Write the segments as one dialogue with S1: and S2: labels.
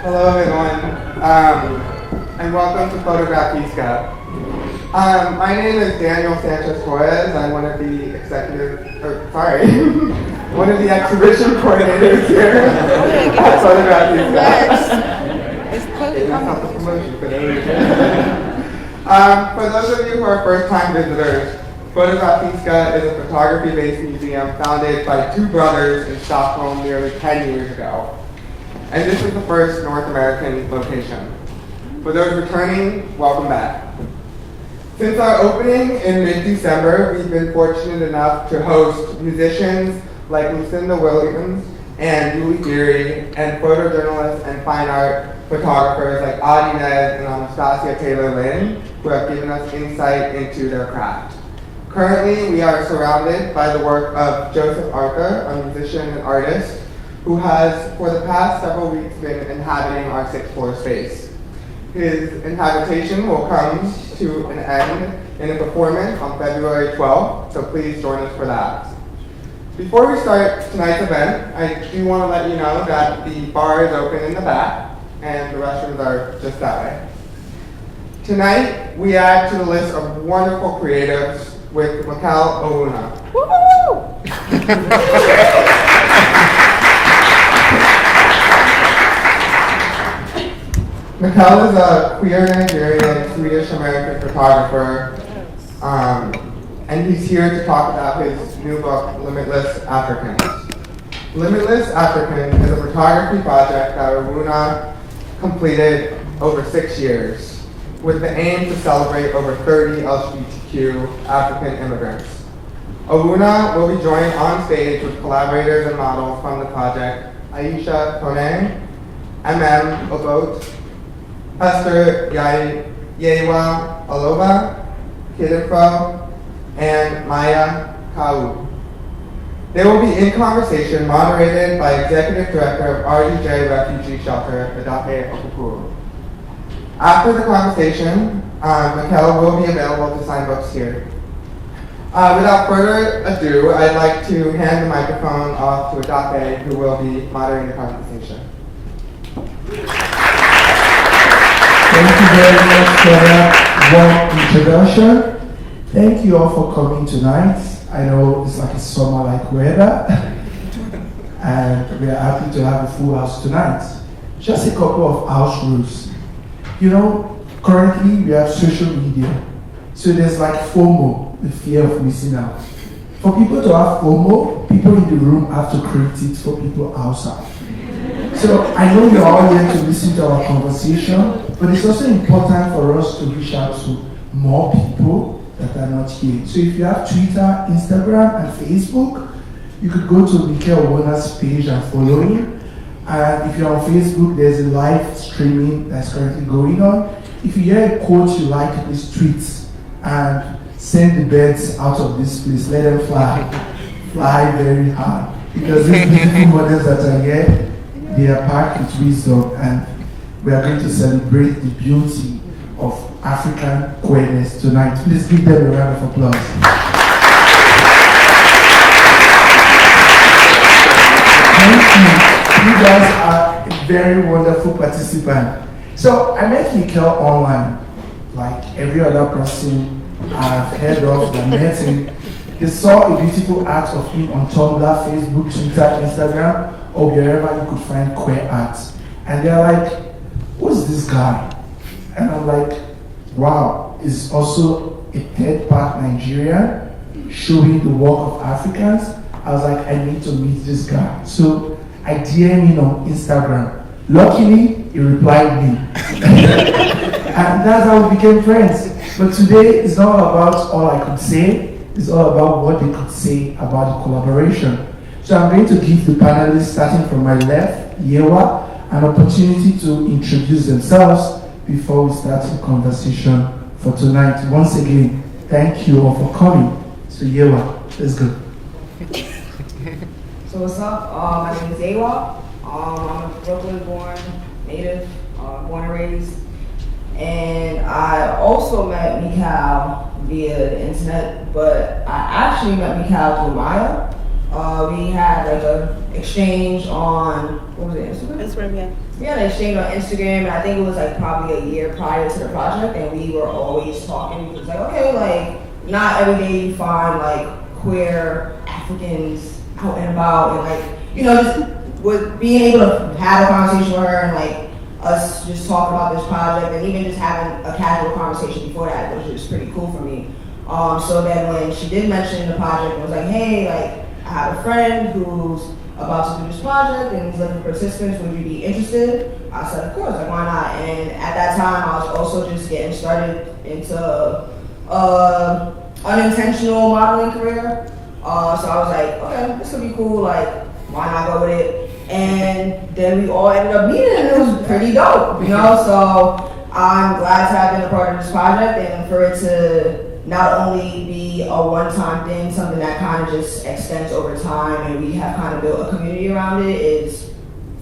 S1: Hello everyone, and welcome to Fotografiska. My name is Daniel Sanchez-Torres. I'm one of the one of the exhibition coordinators here at Fotografiska. That's not the promotion for for those of you who are first-time visitors, Fotografiska is a photography-based museum founded by two brothers in Stockholm nearly 10 years ago. And this is the first North American location. For those returning, welcome back. Since our opening in mid-December, we've been fortunate enough to host musicians like Lucinda Williams and Julie Geary, and photojournalists and fine art photographers like Adi Nez and Anastasia Taylor-Lynn, who have given us insight into their craft. Currently, we are surrounded by the work of Joseph Arthur, a musician and artist, who has, for the past several weeks, been inhabiting our sixth floor space. His inhabitation will come to an end in a performance on February 12th, so please join us for that. Before we start tonight's event, I do want to let you know that the bar is open in the back, and the restrooms are just that way. Tonight, we add to the list of wonderful creatives with Mikael Owunna. Woohoo! Mikael is a queer Nigerian-Swedish American photographer, and he's here to talk about his new book, Limitless Africans. Limitless Africans is a photography project that Owunna completed over 6 years, with the aim to celebrate over 30 LGBTQ African immigrants. Owunna will be joined on stage with collaborators and models from the project, Mai'Yah, Emem, Obot, Esther, Yewa, Aloba, Kidandfro, and Mai'Yah. They will be in conversation moderated by Executive Director of RDJ Refugee Shelter, Edafe, Okporo. After the conversation, Mikael will be available to sign books here. Without further ado, I'd like to hand the microphone off to Edafe, who will be moderating the conversation.
S2: Thank you very much for that warm introduction. Thank you all for coming tonight. I know it's like a summer-like weather, and we are happy to have a full house tonight. Just a couple of house rules. You know, currently we have social media, so there's like FOMO, the fear of missing out. For people to have FOMO, people in the room have to create it for people outside. So I know you're all here to listen to our conversation, but it's also important for us to reach out to more people that are not here. So if you have Twitter, Instagram, and Facebook, you could go to Mikael Owunna's page and follow him. And if you're on Facebook, there's a live streaming that's currently going on. If you hear a quote you like, please tweet and send the birds out of this place. Let them fly very hard. Because these beautiful models that are here, they are packed with wisdom, and we are going to celebrate the beauty of African queerness tonight. Please give them a round of applause. Thank you. You guys are a very wonderful participant. So I met Mikael online, like every other person I've heard of that met him. They saw a beautiful art of him on Tumblr, Facebook, Twitter, Instagram, or wherever you could find queer art. And they're like, who's this guy? And I'm like, wow, he's also a third part Nigerian, showing the work of Africans. I was like, I need to meet this guy. So I DM'd him on Instagram. Luckily, he replied me. And that's how we became friends. But today, it's not about all I could say. It's all about what they could say about the collaboration. So I'm going to give the panelists, starting from my left, Yewa, an opportunity to introduce themselves before we start the conversation for tonight. Once again, thank you all for coming. So Yewa, let's go.
S3: So what's up? My name is Yewa. I'm a Brooklyn-born native, born and raised. And I also met Mikael via the internet, but I actually met Mikael through Mai'Yah. We had like an exchange on, what was it, Instagram?
S4: Instagram, yeah.
S3: we had an exchange on Instagram, and I think it was like probably a year prior to the project, and we were always talking. It was like, okay, like not every day you find like queer Africans out and about, and like, you know, just with being able to have a conversation with her and like us just talking about this project, and even just having a casual conversation before that was just pretty cool for me. So then when she did mention the project, it was like, hey, like I have a friend who's about to do this project and he's looking for participants, would you be interested? I said, of course, like why not? And at that time, I was also just getting started into unintentional modeling career. So I was like, okay, this could be cool, like why not go with it? And then we all ended up meeting, and it was pretty dope, you know? So I'm glad to have been a part of this project, and for it to not only be a one-time thing, something that kind of just extends over time, and we have kind of built a community around it is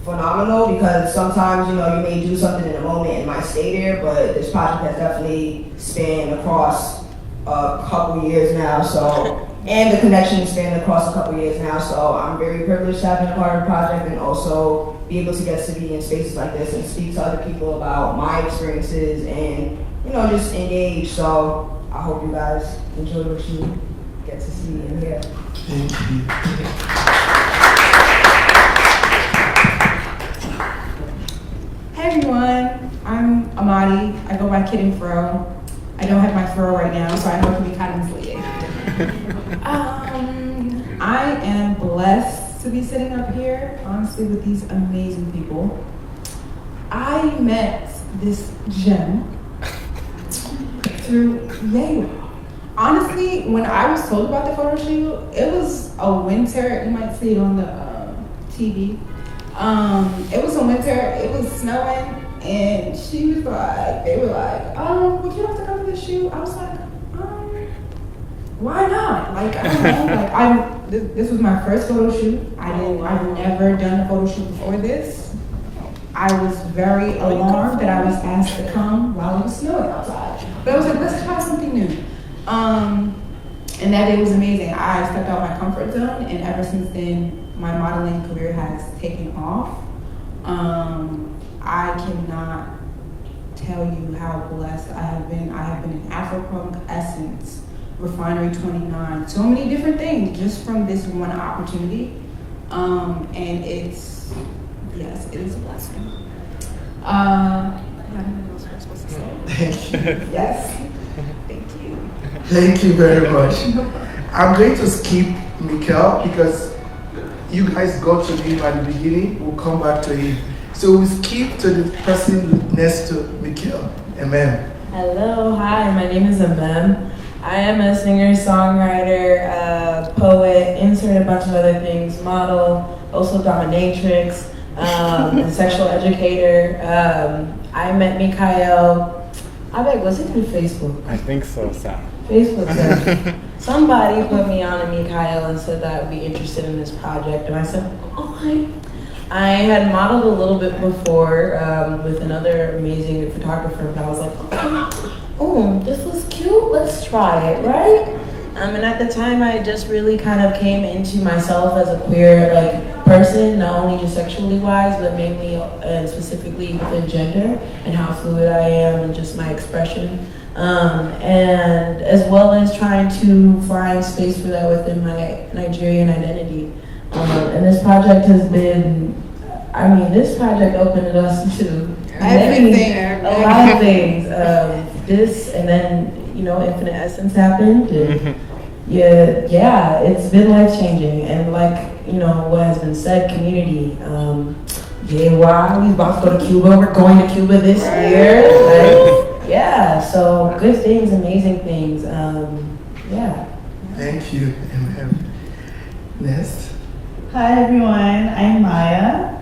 S3: phenomenal, because sometimes, you know, you may do something in a moment and might stay there, but this project has definitely spanned across a couple years now, so, and the connection spanned across a couple years now, so I'm very privileged to have been a part of the project and also be able to get to be in spaces like this and speak to other people about my experiences and, you know, just engage. So I hope you guys enjoy what you get to see and hear.
S2: Thank you.
S4: Hey everyone, I'm Amadi. I go by Kidandfro. I don't have my fro right now, so I know it can be kind of misleading. I am blessed to be sitting up here, honestly, with these amazing people. I met this gem through Yewa. Honestly, when I was told about the photo shoot, it was a winter. You might see it on the TV. It was a winter. It was snowing, and she was like, they were like, would you have to come to the shoot? I was like, why not? Like, I don't know. Like, this was my first photo shoot. I've never done a photo shoot before this. I was very alarmed that I was asked to come while it was snowing outside. But I was like, let's try something new. And that day was amazing. I stepped out of my comfort zone, and ever since then, my modeling career has taken off. I cannot tell you how blessed I have been. I have been in Afro-Punk Essence, Refinery 29, so many different things just from this one opportunity. And it's, yes, it is a blessing. I don't know what else we're supposed to say.
S2: Thank you.
S4: Yes. Thank you.
S2: Thank you very much. I'm going to skip Mikael because you guys got to him at the beginning. We'll come back to him. So we skip to the person next to Mikael, Emem.
S5: Hello, hi, my name is Emem. I am a singer, songwriter, poet, insert a bunch of other things, model, also dominatrix, sexual educator. I met Mikael, I bet, was it through Facebook?
S6: I think so, Sam.
S5: Facebook said, somebody put me on to Mikael and said that I'd be interested in this project, and I said, okay. I had modeled a little bit before with another amazing photographer, but I was like, oh, this was cute, let's try it, right? And at the time, I just really kind of came into myself as a queer person, not only just sexually wise, but mainly and specifically within gender and how fluid I am and just my expression. And as well as trying to find space for that within my Nigerian identity. And this project has been, this project opened us to a lot of things. This and then, Infinite Essence happened. And yeah, it's been life-changing. And what has been said, community. Yewa, we about to go to Cuba. We're going to Cuba this year. So good things, amazing things.
S2: Thank you, Emem. Next.
S7: Hi everyone, I'm Mai'Yah.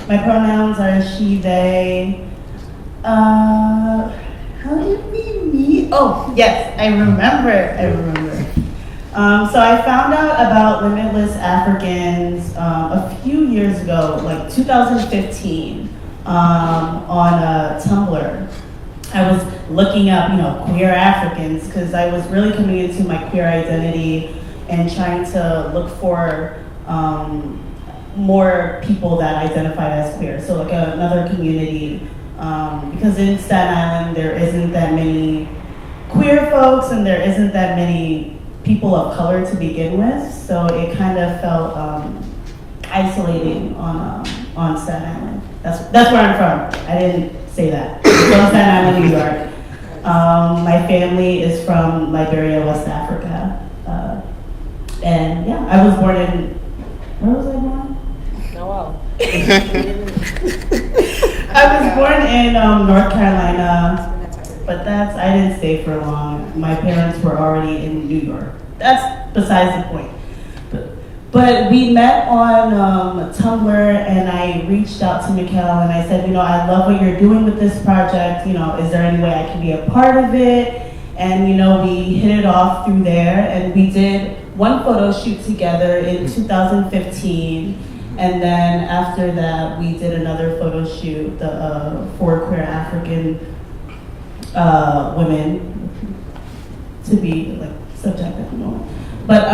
S7: My pronouns are she, they. How did we meet? Oh, yes, I remember. So I found out about Limitless Africans a few years ago, 2015, on Tumblr. I was looking up, queer Africans, because I was really coming into my queer identity and trying to look for more people that identified as queer, so like another community, because in Staten Island there isn't that many queer folks and there isn't that many people of color to begin with, so it kind of felt isolating on Staten Island. That's where I'm from. I didn't say that. I'm from Staten Island, New York. My family is from Liberia, West Africa, and yeah, I was born in. Where was I born?
S5: Noel.
S7: I was born in North Carolina, but I didn't stay for long. My parents were already in New York. That's besides the point. But we met on Tumblr, and I reached out to Mikael and I said, I love what you're doing with this project. Is there any way I can be a part of it? And we hit it off through there, and we did one photo shoot together in 2015. And then after that, we did another photo shoot for queer African women, to be like subject at the moment. But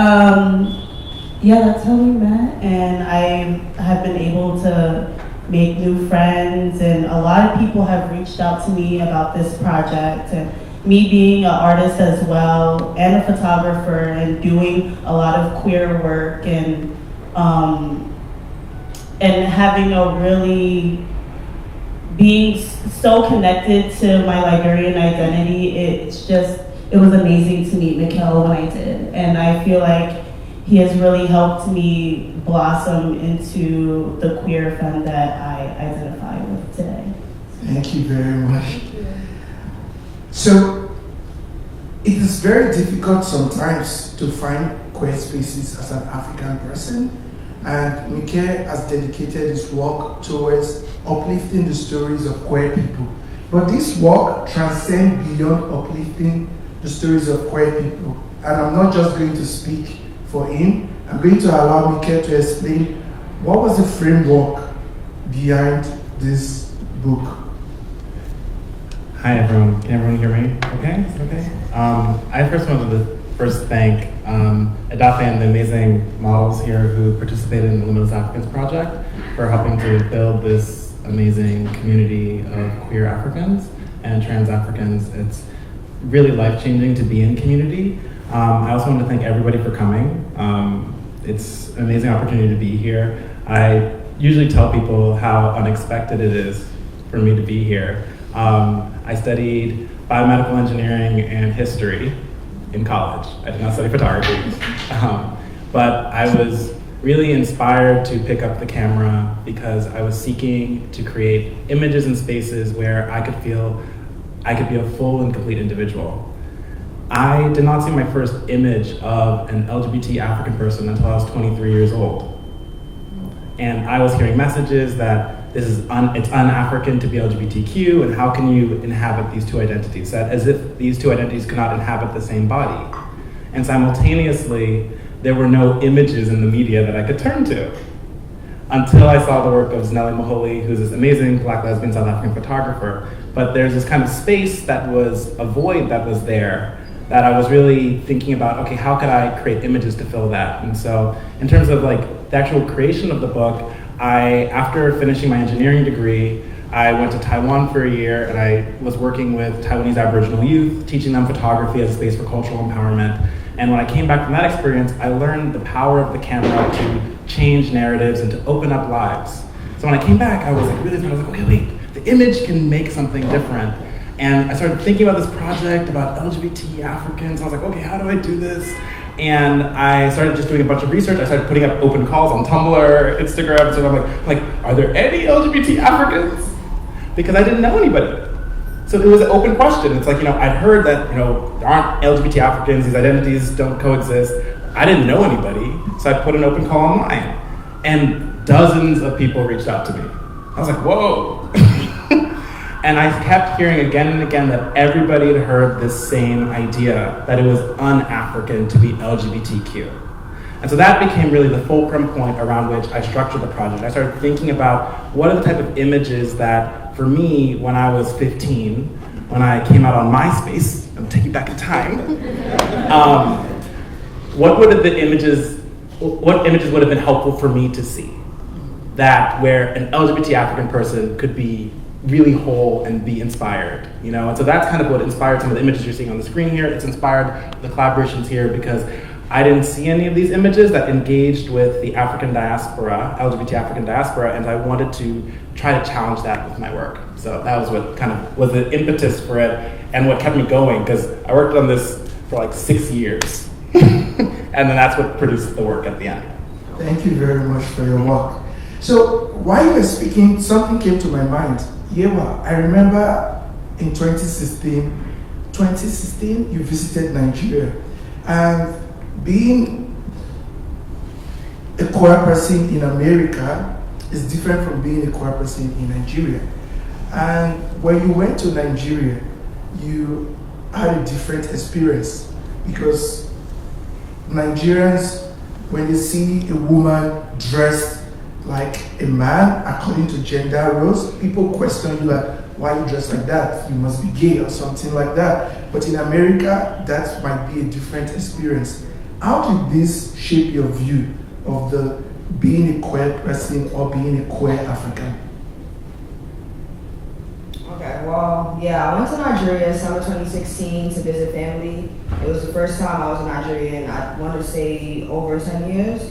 S7: yeah, that's how we met, and I have been able to make new friends, and a lot of people have reached out to me about this project, and me being an artist as well, and a photographer, and doing a lot of queer work, and having a really being so connected to my Liberian identity. It was amazing to meet Mikael when I did, and I feel like he has really helped me blossom into the queer femme that I identify with today.
S2: Thank you very much. So, it is very difficult sometimes to find queer spaces as an African person, and Mikael has dedicated his work towards uplifting the stories of queer people. But this work transcends beyond uplifting the stories of queer people. And I'm not just going to speak for him. I'm going to allow Mikael to explain what was the framework behind this book.
S6: Hi everyone, can everyone hear me? Okay, okay. I first wanted to thank Edafe and the amazing models here who participated in the Limitless Africans project for helping to build this amazing community of queer Africans and trans Africans. It's really life-changing to be in community. I also want to thank everybody for coming. It's an amazing opportunity to be here. I usually tell people how unexpected it is for me to be here. I studied biomedical engineering and history in college. I did not study photography. But I was really inspired to pick up the camera because I was seeking to create images and spaces where I could feel I could be a full and complete individual. I did not see my first image of an LGBT African person until I was 23 years old. And I was hearing messages that it's un-African to be LGBTQ, and how can you inhabit these two identities? That as if these two identities could not inhabit the same body. And simultaneously, there were no images in the media that I could turn to. Until I saw the work of Nellie Maholi, who's this amazing Black lesbian South African photographer. But there's this kind of space that was a void that was there, that I was really thinking about, okay, how could I create images to fill that? And so in terms of like the actual creation of the book, after finishing my engineering degree, I went to Taiwan for a year, and I was working with Taiwanese Aboriginal youth, teaching them photography as a space for cultural empowerment. And when I came back from that experience, I learned the power of the camera to change narratives and to open up lives. So when I came back, I was like, okay, wait, the image can make something different. And I started thinking about this project about LGBT Africans. I was like, okay, how do I do this? And I started just doing a bunch of research. I started putting up open calls on Tumblr, Instagram, so I'm like, are there any LGBT Africans? Because I didn't know anybody. So it was an open question. It's like, I'd heard that, there aren't LGBT Africans, these identities don't coexist. I didn't know anybody, so I put an open call online. And dozens of people reached out to me. I was like, whoa. And I kept hearing again and again that everybody had heard this same idea, that it was un-African to be LGBTQ. And so that became really the fulcrum point around which I structured the project. I started thinking about what are the type of images that, for me, when I was 15, when I came out on MySpace, I'm taking back in time, what images would have been helpful for me to see? that where an LGBT African person could be really whole and be inspired, you know? And so that's kind of what inspired some of the images you're seeing on the screen here. It's inspired the collaborations here because I didn't see any of these images that engaged with the African diaspora, LGBT African diaspora, and I wanted to try to challenge that with my work. So that was what kind of was the impetus for it and what kept me going, because I worked on this for like 6 years. And then that's what produced the work at the end.
S2: Thank you very much for your work. So while you were speaking, something came to my mind. Yewa, I remember in 2016, you visited Nigeria. And being a queer person in America is different from being a queer person in Nigeria. And when you went to Nigeria, you had a different experience because Nigerians, when they see a woman dressed like a man according to gender roles, people question you like, why you dress like that? You must be gay or something like that. But in America, that might be a different experience. How did this shape your view of the being a queer person or being a queer African?
S3: Okay, well, yeah, I went to Nigeria summer 2016 to visit family. It was the first time I was in Nigeria in, I want to say, over 10 years.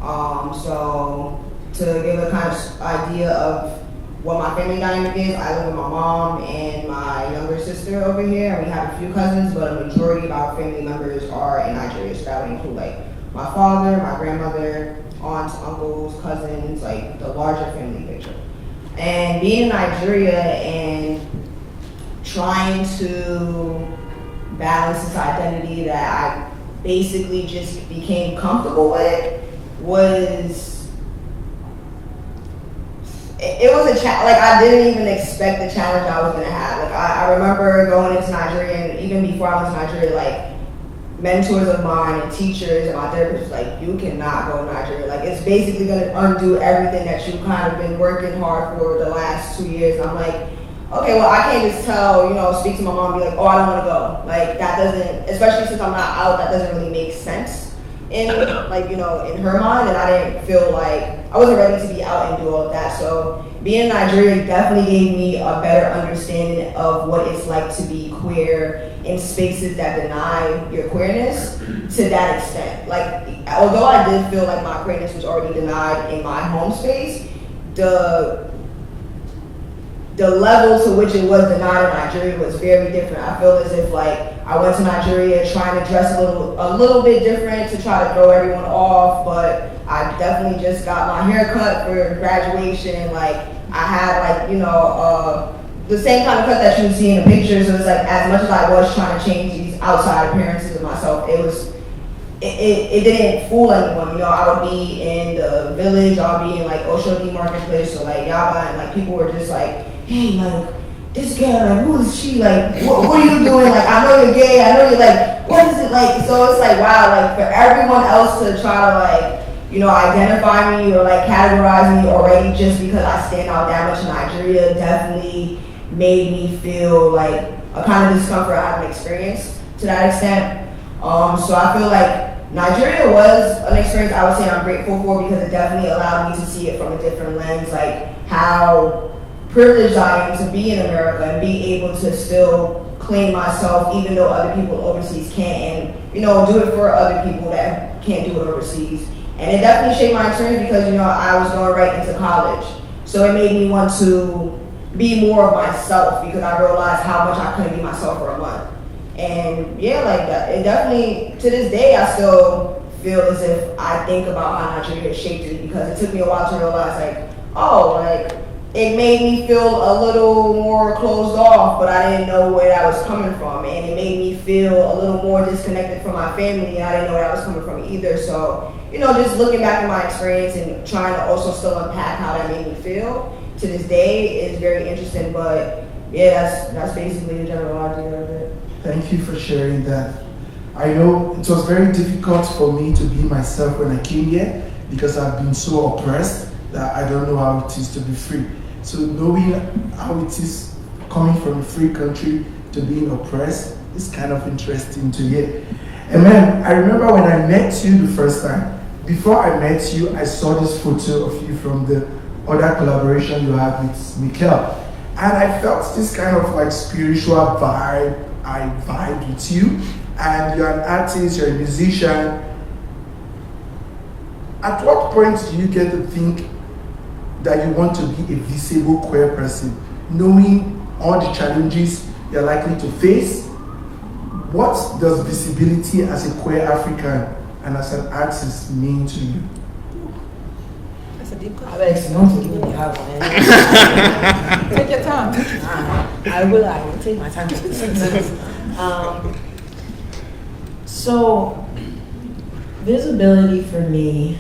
S3: So to give a kind of idea of what my family dynamic is, I live with my mom and my younger sister over here, and we have a few cousins, but a majority of our family members are in Nigeria. So that would include like my father, my grandmother, aunts, uncles, cousins, like the larger family picture. And being in Nigeria and trying to balance this identity that I basically just became comfortable with was, it was a challenge. Like, I didn't even expect the challenge I was gonna have. Like, I remember going into Nigeria, and even before I went to Nigeria, like, mentors of mine and teachers and my therapists was like, you cannot go to Nigeria. Like, it's basically gonna undo everything that you've kind of been working hard for the last 2 years. And I'm like, okay, well, I can't just tell, speak to my mom and be like, oh, I don't wanna go. Like, that doesn't, especially since I'm not out, that doesn't really make sense in, like, in her mind. And I didn't feel like, I wasn't ready to be out and do all of that. So being in Nigeria definitely gave me a better understanding of what it's like to be queer in spaces that deny your queerness to that extent. Like, although I did feel like my queerness was already denied in my home space, the level to which it was denied in Nigeria was very different. I feel as if like I went to Nigeria trying to dress a little bit different to try to throw everyone off, but I definitely just got my hair cut for graduation. Like, I had like, the same kind of cut that you would see in the pictures. So it's like, as much as I was trying to change these outside appearances of myself, it didn't fool anyone. I would be in the village, I'll be in like Oshodi Marketplace or like Yewa, and like people were just like, hey, like, this girl, like, who is she? Like, what are you doing? Like, I know you're gay, I know you're like, what is it like? So it's like, wow, like for everyone else to try to like, identify me or like categorize me already just because I stand out that much in Nigeria definitely made me feel like a kind of discomfort I haven't experienced to that extent. So I feel like Nigeria was an experience I would say I'm grateful for because it definitely allowed me to see it from a different lens, like how privileged I am to be in America and be able to still claim myself even though other people overseas can't, and do it for other people that can't do it overseas. And it definitely shaped my experience because I was going right into college, so it made me want to be more of myself because I realized how much I couldn't be myself for a month. And yeah, like that, it definitely, to this day, I still feel as if I think about how Nigeria shaped me because it took me a while to realize like, oh, like it made me feel a little more closed off, but I didn't know where that was coming from. And it made me feel a little more disconnected from my family, and I didn't know where that was coming from either. So, just looking back at my experience and trying to also still unpack how that made me feel to this day is very interesting. But yeah, that's basically the general idea of it.
S2: Thank you for sharing that. I know it was very difficult for me to be myself when I came here because I've been so oppressed that I don't know how it is to be free. So knowing how it is coming from a free country to being oppressed is kind of interesting to hear. Emem, I remember when I met you the first time. Before I met you, I saw this photo of you from the other collaboration you have with Mikael. And I felt this kind of like spiritual vibe. I vibe with you. And you're an artist, you're a musician. At what point do you get to think that you want to be a visible queer person, knowing all the challenges you're likely to face? What does visibility as a queer African and as an artist mean to you?
S5: That's a deep question. I bet it's not to give me help, man.
S4: Take your time.
S5: I will take my time. So, visibility for me,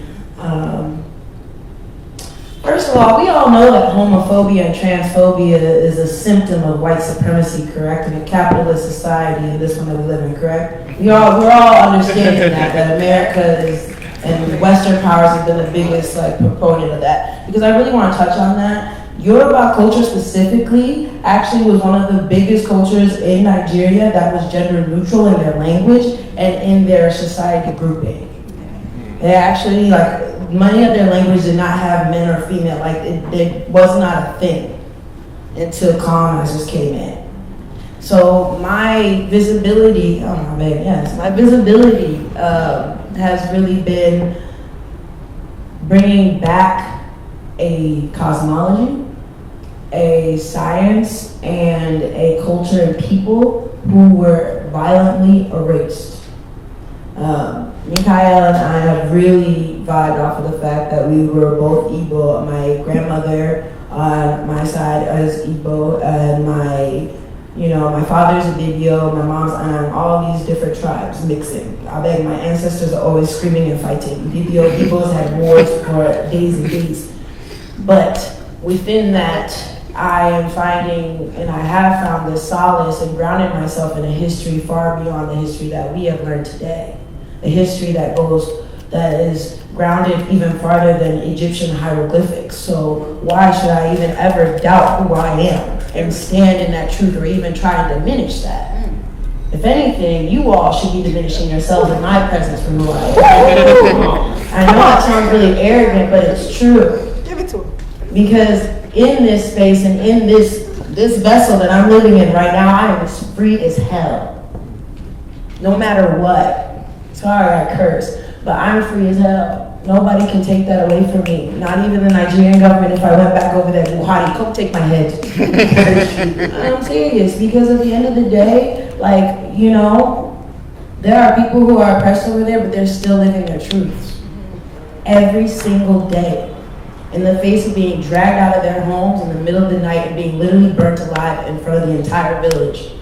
S5: first of all, we all know that homophobia and transphobia is a symptom of white supremacy, correct? In a capitalist society, and this one that we live in, correct? We're all understanding that America is, and Western powers have been the biggest proponent of that. Because I really want to touch on that. Yoruba culture specifically actually was one of the biggest cultures in Nigeria that was gender neutral in their language and in their society grouping. They actually, many of their language did not have men or female. It was not a thing until colonizers came in. So my visibility, my visibility has really been bringing back a cosmology, a science, and a culture and people who were violently erased. Mikael and I have really vibed off of the fact that we were both Igbo. My grandmother on my side is Igbo, and my father's a Dibio, my mom's and all these different tribes mixing. I beg, my ancestors are always screaming and fighting. Igbos had wars for days and days. But within that, I am finding, and I have found this solace and grounded myself in a history far beyond the history that we have learned today. A history that is grounded even farther than Egyptian hieroglyphics. So why should I even ever doubt who I am and stand in that truth or even try and diminish that? If anything, you all should be diminishing yourselves in my presence for who I am. I know that sounds really arrogant, but it's true.
S4: Give it to him.
S5: Because in this space and in this vessel that I'm living in right now, I am as free as hell. No matter what. Sorry, I curse, but I'm free as hell. Nobody can take that away from me. Not even the Nigerian government. If I went back over there, Buhari, come take my head. I'm serious, because at the end of the day, there are people who are oppressed over there, but they're still living their truths. Every single day. In the face of being dragged out of their homes in the middle of the night and being literally burnt alive in front of the entire village.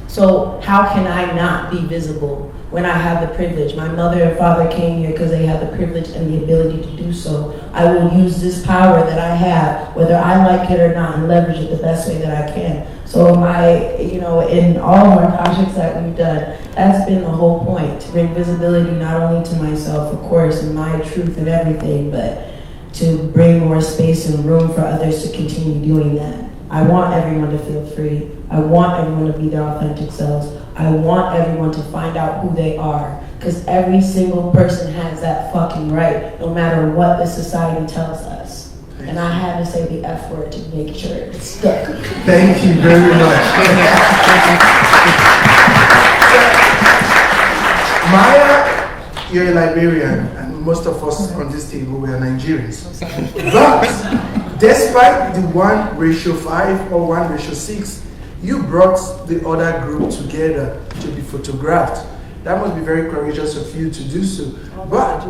S5: So how can I not be visible when I have the privilege? My mother and father came here because they had the privilege and the ability to do so. I will use this power that I have, whether I like it or not, and leverage it the best way that I can. So in all of our projects that we've done, that's been the whole point, to bring visibility not only to myself, of course, and my truth and everything, but to bring more space and room for others to continue doing that. I want everyone to feel free. I want everyone to be their authentic selves. I want everyone to find out who they are, because every single person has that fucking right, no matter what the society tells us. And I had to say the F word to make sure it's stuck.
S2: Thank you very much. Mai'Yah, you're a Liberian, and most of us on this table were Nigerians. But despite the 1:5 or 1:6, you brought the other group together to be photographed. That must be very courageous of you to do so. But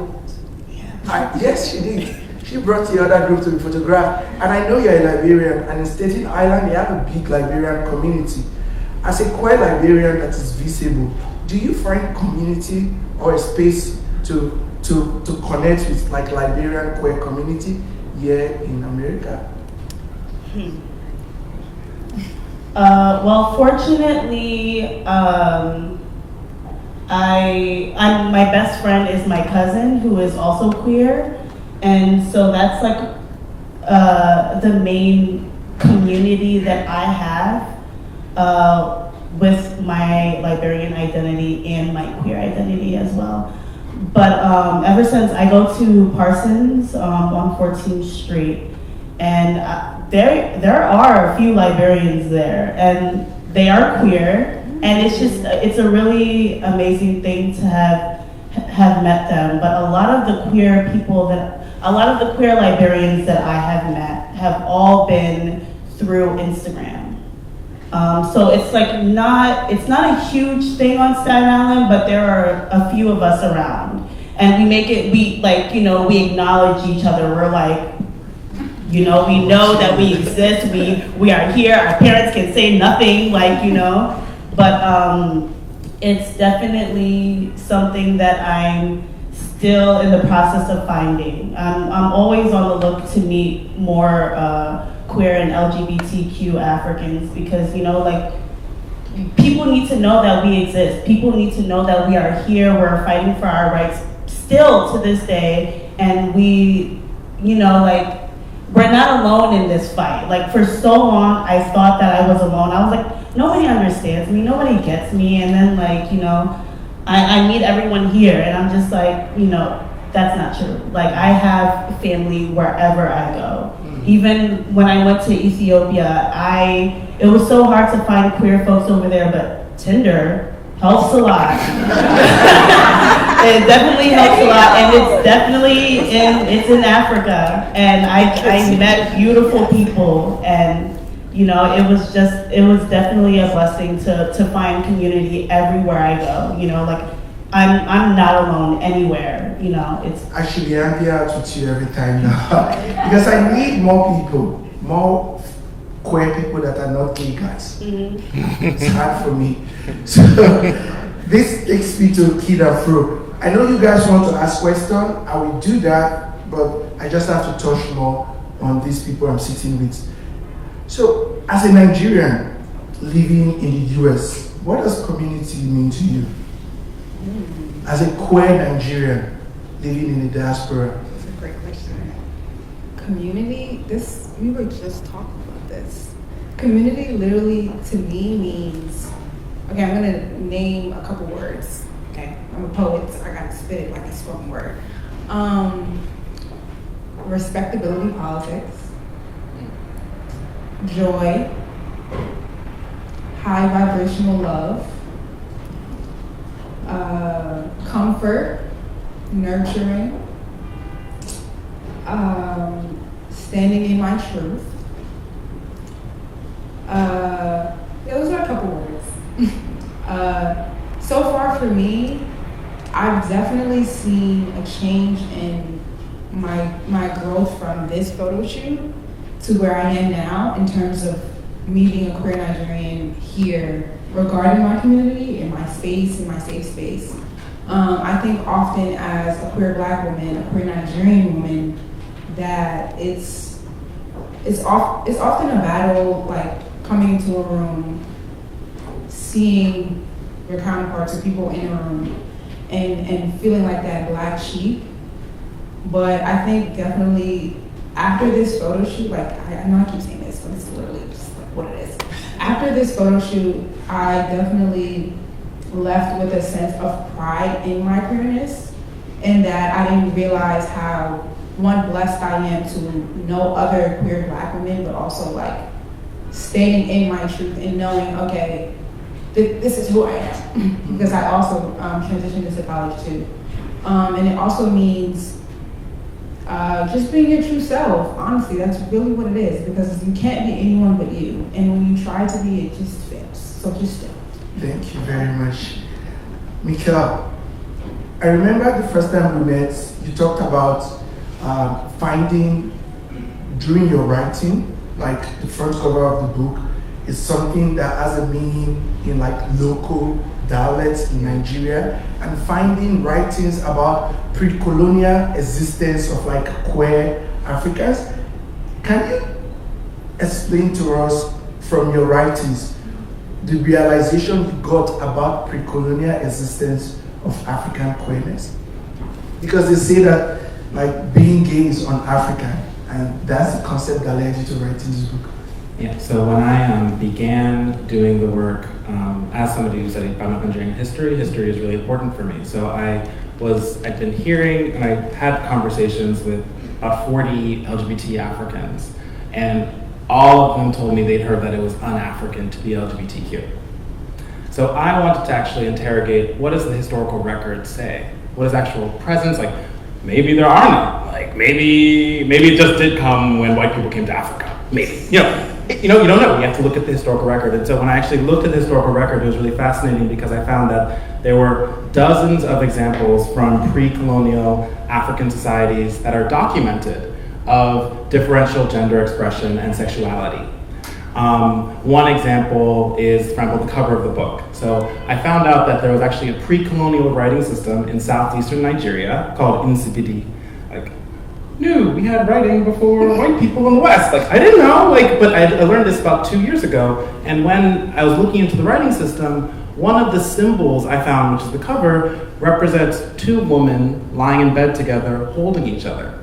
S2: yes, she did. She brought the other group to be photographed. And I know you're a Liberian, and in Staten Island, they have a big Liberian community. As a queer Liberian that is visible, do you find community or a space to connect with Liberian queer community here in America?
S7: Well, fortunately, my best friend is my cousin, who is also queer, and so that's the main community that I have with my Liberian identity and my queer identity as well. But ever since I go to Parsons on 14th Street, and there are a few librarians there, and they are queer, and it's a really amazing thing to have met them. But a lot of the queer librarians that I have met have all been through Instagram. So it's not a huge thing on Staten Island, but there are a few of us around, and we acknowledge each other. We're like, we know that we exist. We are here. Our parents can say nothing, but it's definitely something that I'm still in the process of finding. I'm always on the look to meet more queer and LGBTQ Africans, because people need to know that we exist. People need to know that we are here. We're fighting for our rights still to this day, and we're not alone in this fight. For so long, I thought that I was alone. I was like, nobody understands me, nobody gets me, and then I meet everyone here, and I'm just like, that's not true. I have family wherever I go. Even when I went to Ethiopia, it was so hard to find queer folks over there, but Tinder helps a lot. It definitely helps a lot, and it's definitely it's in Africa, and I met beautiful people, and it was definitely a blessing to find community everywhere I go. I'm not alone anywhere. It's
S2: Actually, I'm here out with you every time now because I need more people, more queer people that are not gay guys. It's hard for me. So this takes me to Kidandfro. I know you guys want to ask questions. I will do that, but I just have to touch more on these people I'm sitting with. So, as a Nigerian living in the US, what does community mean to you? As a queer Nigerian living in the diaspora?
S4: That's a great question. Community, we were just talking about this. Community literally to me means, okay, I'm gonna name a couple words. Okay, I'm a poet, so I gotta spit it like a spoken word. Respectability politics, joy, high vibrational love, comfort, nurturing, standing in my truth. Those are a couple words. So far for me, I've definitely seen a change in my growth from this photo shoot to where I am now in terms of me being a queer Nigerian here regarding my community and my space and my safe space. I think often as a queer Black woman, a queer Nigerian woman, that it's often a battle, coming into a room, seeing your counterparts or people in a room, and feeling like that Black sheep. But I think definitely after this photo shoot, I know I keep saying this, but it's literally just what it is. After this photo shoot, I definitely left with a sense of pride in my queerness, and that I didn't realize how, one, blessed I am to know other queer Black women, but also standing in my truth and knowing, okay, this is who I am. Because I also transitioned into college too. And it also means just being your true self. Honestly, that's really what it is, because you can't be anyone but you. And when you try to be, it just fails. So just don't.
S2: Thank you very much. Mikael, I remember the first time we met, you talked about finding, during your writing, the front cover of the book is something that has a meaning in local dialects in Nigeria, and finding writings about pre-colonial existence of queer Africans. Can you explain to us from your writings the realization you got about pre-colonial existence of African queerness? Because they say that being gay is un-African, and that's the concept that led you to writing this book.
S6: Yeah, so when I began doing the work, as somebody who studied Nigerian history is really important for me. So I was I'd been hearing and I had conversations with 40 LGBT Africans, and all of them told me they'd heard that it was un-African to be LGBTQ. So I wanted to actually interrogate, what does the historical record say? What is actual presence? Like, maybe there are none. Like, maybe it just did come when white people came to Africa. Maybe. You don't know. You have to look at the historical record. And so when I actually looked at the historical record, it was really fascinating because I found that there were dozens of examples from pre-colonial African societies that are documented of differential gender expression and sexuality. One example is, for example, the cover of the book. So I found out that there was actually a pre-colonial writing system in southeastern Nigeria called Insipidi. Like, no, we had writing before white people in the West. Like, I didn't know, but I learned this about 2 years ago. And when I was looking into the writing system, one of the symbols I found, which is the cover, represents two women lying in bed together, holding each other.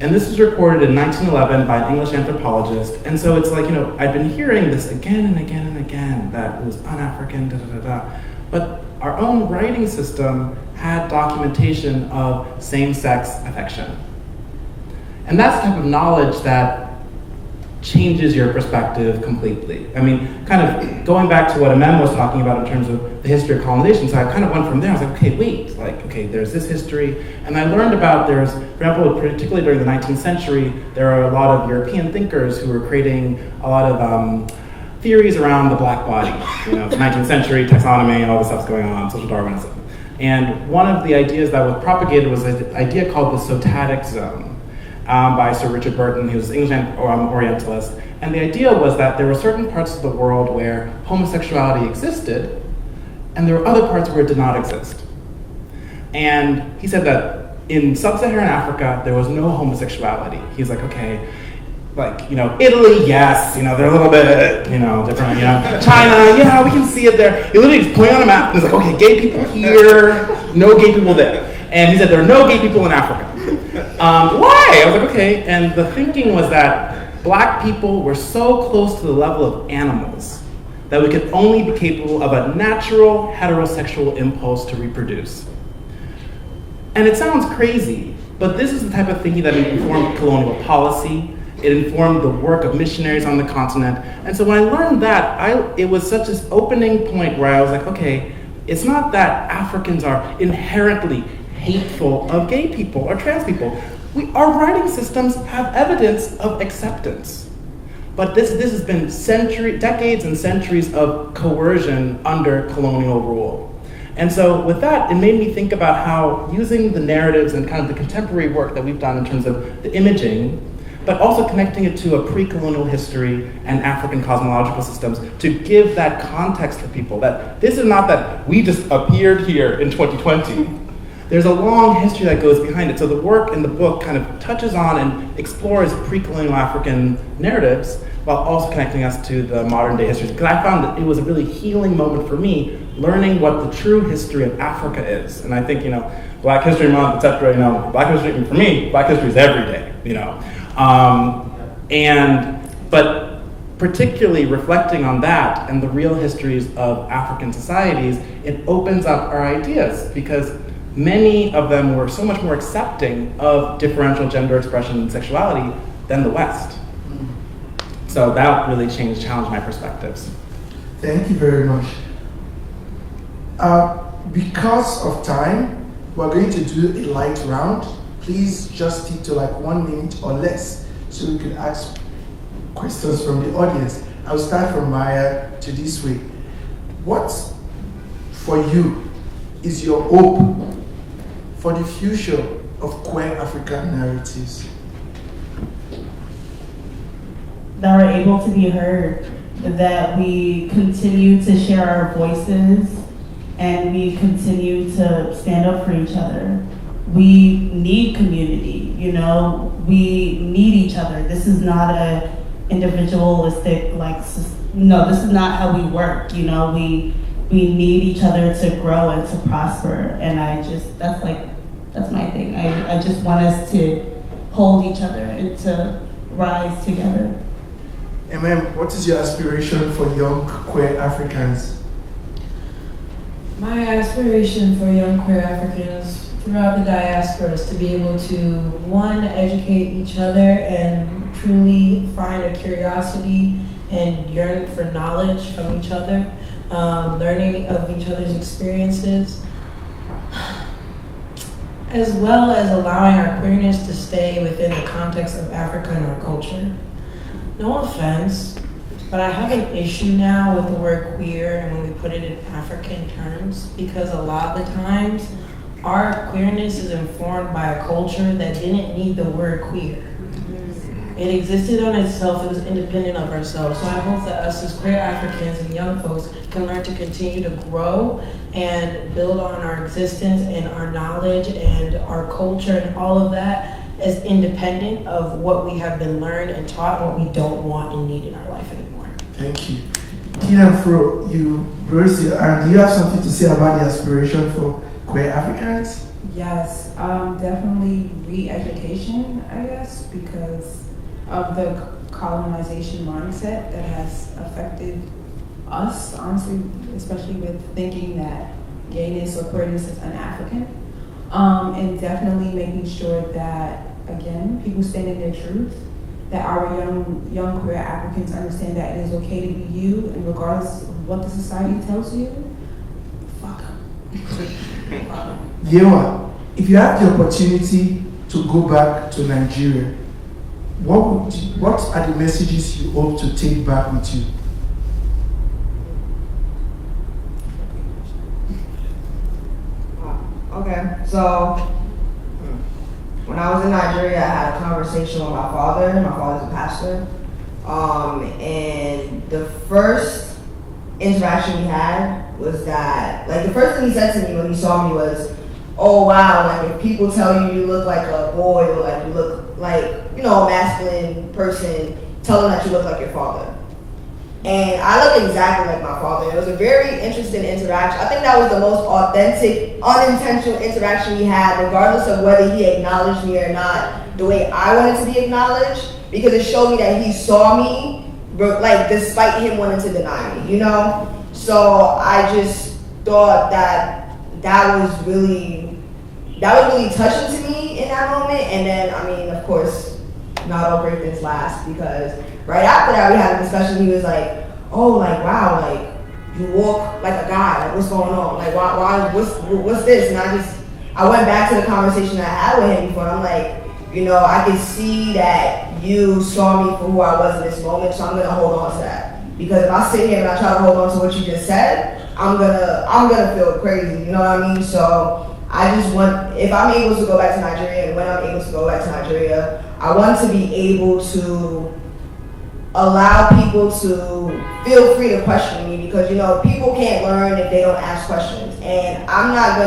S6: And this was recorded in 1911 by an English anthropologist. And so it's like, I've been hearing this again and again and again, that it was Pan-African, But our own writing system had documentation of same-sex affection. And that's the type of knowledge that changes your perspective completely. I mean, kind of going back to what Emem was talking about in terms of the history of colonization, so I kind of went from there. I was like, okay, there's this history. And I learned about, for example, particularly during the 19th century, there are a lot of European thinkers who were creating a lot of theories around the black body. The 19th century, taxonomy, and all this stuff's going on, social Darwinism. And one of the ideas that was propagated was an idea called the sotatic zone. By Sir Richard Burton, he was an English Orientalist. And the idea was that there were certain parts of the world where homosexuality existed, and there were other parts where it did not exist. And he said that in sub-Saharan Africa, there was no homosexuality. He's like, okay, Italy, yes, they're a little bit, different, China, yeah, we can see it there. He literally just pointed on a map, and he's like, okay, gay people here, no gay people there. And he said, there are no gay people in Africa. Why? I was like, okay. And the thinking was that black people were so close to the level of animals that we could only be capable of a natural heterosexual impulse to reproduce. And it sounds crazy, but this is the type of thinking that informed colonial policy. It informed the work of missionaries on the continent. And so when I learned that, it was such an opening point where I was like, okay, it's not that Africans are inherently hateful of gay people or trans people. Our writing systems have evidence of acceptance. But this has been decades and centuries of coercion under colonial rule. And so with that, it made me think about how using the narratives and kind of the contemporary work that we've done in terms of the imaging, but also connecting it to a pre-colonial history and African cosmological systems to give that context for people, that this is not that we just appeared here in 2020. There's a long history that goes behind it. So the work in the book kind of touches on and explores pre-colonial African narratives while also connecting us to the modern day history. Because I found that it was a really healing moment for me, learning what the true history of Africa is. And I think, Black History Month, etc., Black History, for me, Black History is every day, But particularly reflecting on that and the real histories of African societies, it opens up our ideas because many of them were so much more accepting of differential gender expression and sexuality than the West. So that really challenged my perspectives.
S2: Thank you very much. Because of time, we're going to do a light round. Please just stick to 1 minute or less so we can ask questions from the audience. I'll start from Mai'Yah to this week. What, for you, is your hope for the future of queer African narratives?
S7: That we're able to be heard, that we continue to share our voices, and we continue to stand up for each other. We need community, we need each other. This is not a individualistic, this is not how we work, we need each other to grow and to prosper. And that's my thing. I just want us to hold each other and to rise together.
S2: Emem, what is your aspiration for young queer Africans?
S5: My aspiration for young queer Africans throughout the diasporas to be able to, one, educate each other and truly find a curiosity and yearn for knowledge from each other, learning of each other's experiences, as well as allowing our queerness to stay within the context of Africa and our culture. No offense, but I have an issue now with the word queer and when we put it in African terms, because a lot of the times our queerness is informed by a culture that didn't need the word queer. It existed on itself, it was independent of ourselves. So I hope that us as queer Africans and young folks can learn to continue to grow and build on our existence and our knowledge and our culture and all of that as independent of what we have been learned and taught, what we don't want and need in our life anymore.
S2: Thank you. Kidandfro, you raised your hand. Do you have something to say about the aspiration for queer Africans?
S4: Yes, definitely re-education, I guess, because of the colonization mindset that has affected us, honestly, especially with thinking that gayness or queerness is un-African. And definitely making sure that, again, people stand in their truth, that our young queer Africans understand that it is okay to be you, and regardless of what the society tells you, fuck them.
S2: Yewa, if you had the opportunity to go back to Nigeria, what are the messages you hope to take back with you?
S3: Okay, so when I was in Nigeria, I had a conversation with my father. My father's a pastor. And the first interaction we had was that, like, the first thing he said to me when he saw me was, oh wow, like if people tell you you look like a boy or like you look like, you know, a masculine person, tell them that you look like your father. And I look exactly like my father. It was a very interesting interaction. I think that was the most authentic, unintentional interaction we had, regardless of whether he acknowledged me or not, the way I wanted to be acknowledged, because it showed me that he saw me, like, despite him wanting to deny me, you know? So I just thought that was really touching to me in that moment. And then, I mean, of course, not all great things last, because right after that we had a discussion. He was like, oh, like, wow, like, you walk like a guy, like, what's going on? Like, why what's this? And I went back to the conversation I had with him before. I'm like, you know, I can see that you saw me for who I was in this moment, so I'm gonna hold on to that. Because if I sit here and I try to hold on to what you just said, I'm gonna feel crazy, you know what I mean? So I just want, if I'm able to go back to Nigeria, and when I'm able to go back to Nigeria, I want to be able to allow people to feel free to question me, because, you know, people can't learn if they don't ask questions. And I'm not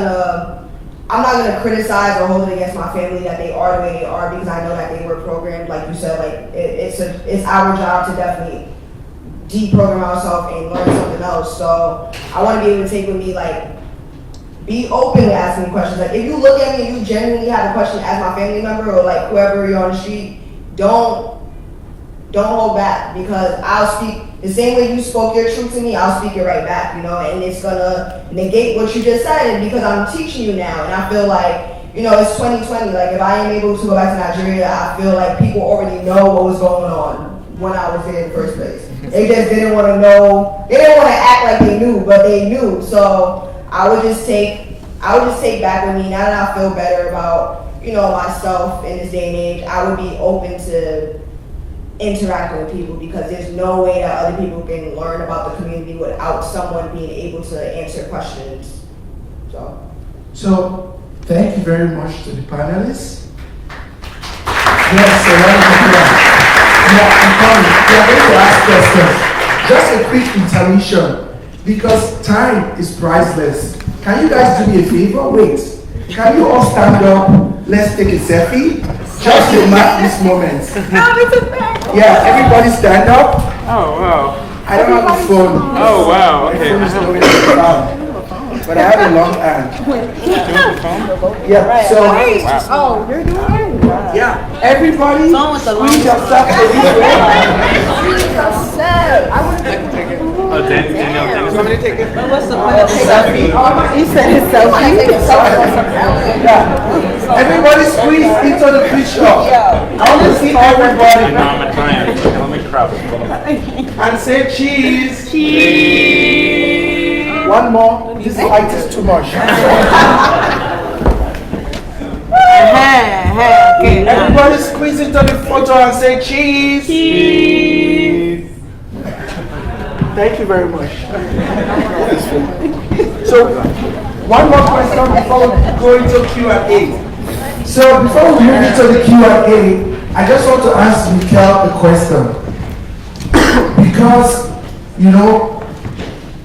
S3: gonna criticize or hold it against my family that they are the way they are, because I know that they were programmed, like you said, like it's our job to definitely deprogram ourselves and learn something else. So I want to be able to take with me, like, be open to asking questions. Like, if you look at me and you genuinely have a question as my family member or like whoever you're on the street, don't hold back, because I'll speak the same way you spoke your truth to me. I'll speak it right back, you know, and it's gonna negate what you just said, because I'm teaching you now. And I feel like, you know, it's 2020. Like, if I am able to go back to Nigeria, I feel like people already know what was going on when I was there in the first place. They just didn't want to know. They didn't want to act like they knew, but they knew. So I would just take back with me, now that I feel better about, you know, myself in this day and age, I would be open to interacting with people, because there's no way that other people can learn about the community without someone being able to answer questions. So
S2: Thank you very much to the panelists. Yes, I'm coming. We are going to ask questions. Just a quick intermission, because time is priceless. Can you guys do me a favor? Wait. Can you all stand up? Let's take a selfie. Just to mark this moment. Yeah, everybody stand up.
S1: Oh, wow.
S2: I don't have a phone.
S1: Oh, wow. Okay.
S2: But I have a long hand. Yeah, so.
S1: Wow.
S4: Oh, you're doing it?
S2: Yeah, everybody squeeze yourself to this way.
S1: Oh, Danielle,
S8: What's the selfie?
S7: He said his selfie.
S2: Everybody squeeze into the picture. I want to see everybody.
S6: I'm Italian, so I'll make crowd.
S2: And say cheese. Cheese. One more. This light is too much.
S8: Okay.
S2: Everybody squeeze into the photo and say cheese. Cheese. Thank you very much. So, one more question before we go into Q&A. So, before we move into the Q&A, I just want to ask Mikael a question. Because, you know,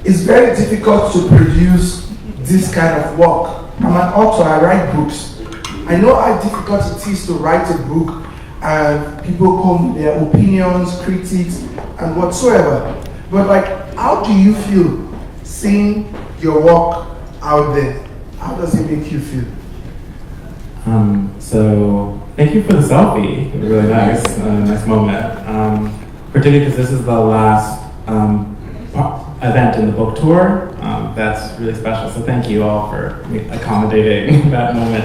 S2: it's very difficult to produce this kind of work. I'm an author, I write books. I know how difficult it is to write a book and people come with their opinions, critics, and whatsoever. But like, how do you feel seeing your work out there? How does it make you feel?
S6: So thank you for the selfie. Really nice, nice moment. Particularly because this is the last event in the book tour. That's really special. So thank you all for accommodating that moment.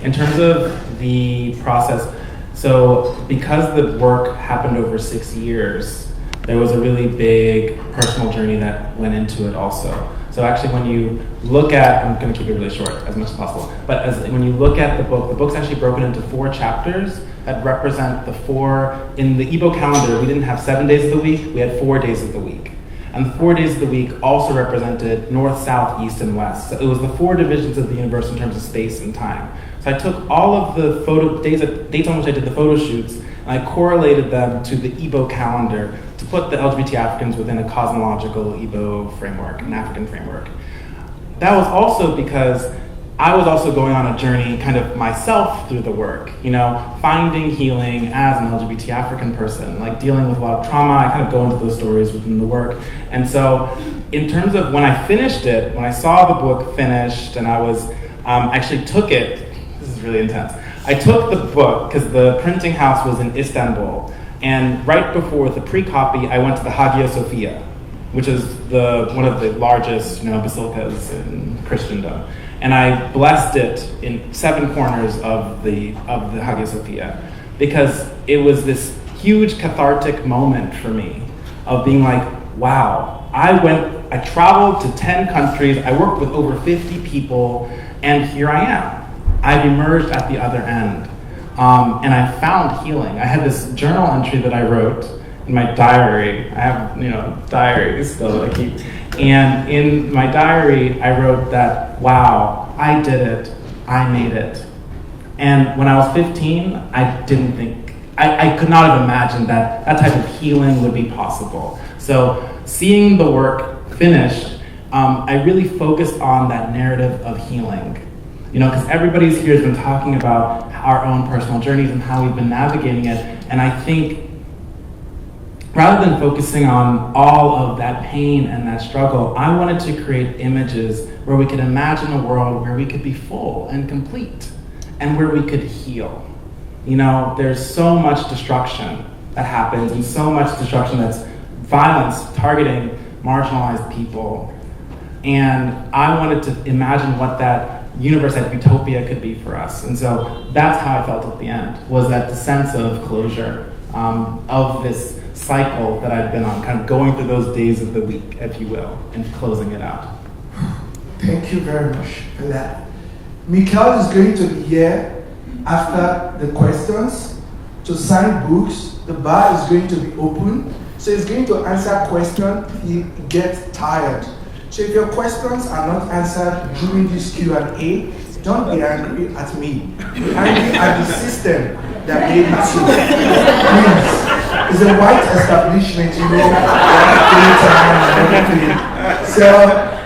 S6: In terms of the process, so because the work happened over 6 years, there was a really big personal journey that went into it also. So actually when you look at, I'm going to keep it really short as much as possible, but when you look at the book's actually broken into 4 chapters that represent the 4, in the Igbo calendar, we didn't have 7 days of the week, we had 4 days of the week. And the 4 days of the week also represented north, south, east, and west. So it was the 4 divisions of the universe in terms of space and time. So I took all of the dates on which I did the photo shoots, and I correlated them to the Igbo calendar to put the LGBT Africans within a cosmological Igbo framework, an African framework. That was also because I was also going on a journey kind of myself through the work, you know, finding healing as an LGBT African person, like dealing with a lot of trauma. I kind of go into those stories within the work. And so in terms of when I finished it, when I saw the book finished and I was, actually took it, this is really intense. I took the book because the printing house was in Istanbul. And right before the pre-copy, I went to the Hagia Sophia, which is one of the largest, you know, basilicas in Christendom. And I blessed it in 7 corners of the Hagia Sophia because it was this huge cathartic moment for me of being like, wow, I traveled to 10 countries, I worked with over 50 people, and here I am. I've emerged at the other end. And I found healing. I had this journal entry that I wrote in my diary. I have, you know, diaries still that I keep. And in my diary, I wrote that, wow, I did it, I made it. And when I was 15, I didn't think, I could not have imagined that type of healing would be possible. So seeing the work finished, I really focused on that narrative of healing. You know, because everybody's here has been talking about our own personal journeys and how we've been navigating it. And I think rather than focusing on all of that pain and that struggle, I wanted to create images where we could imagine a world where we could be full and complete and where we could heal. You know, there's so much destruction that happens and so much destruction that's violence targeting marginalized people. And I wanted to imagine what that universe, that utopia could be for us. And so that's how I felt at the end, was that the sense of closure of this cycle that I've been on, kind of going through those days of the week, if you will, and closing it out.
S2: Thank you very much for that. Mikael is going to be here after the questions to sign books. The bar is going to be open, so he's going to answer questions if he gets tired. So if your questions are not answered during this Q&A, don't be angry at me. Be angry at the system that made it so. Please. It's a white establishment, you know, and everything. So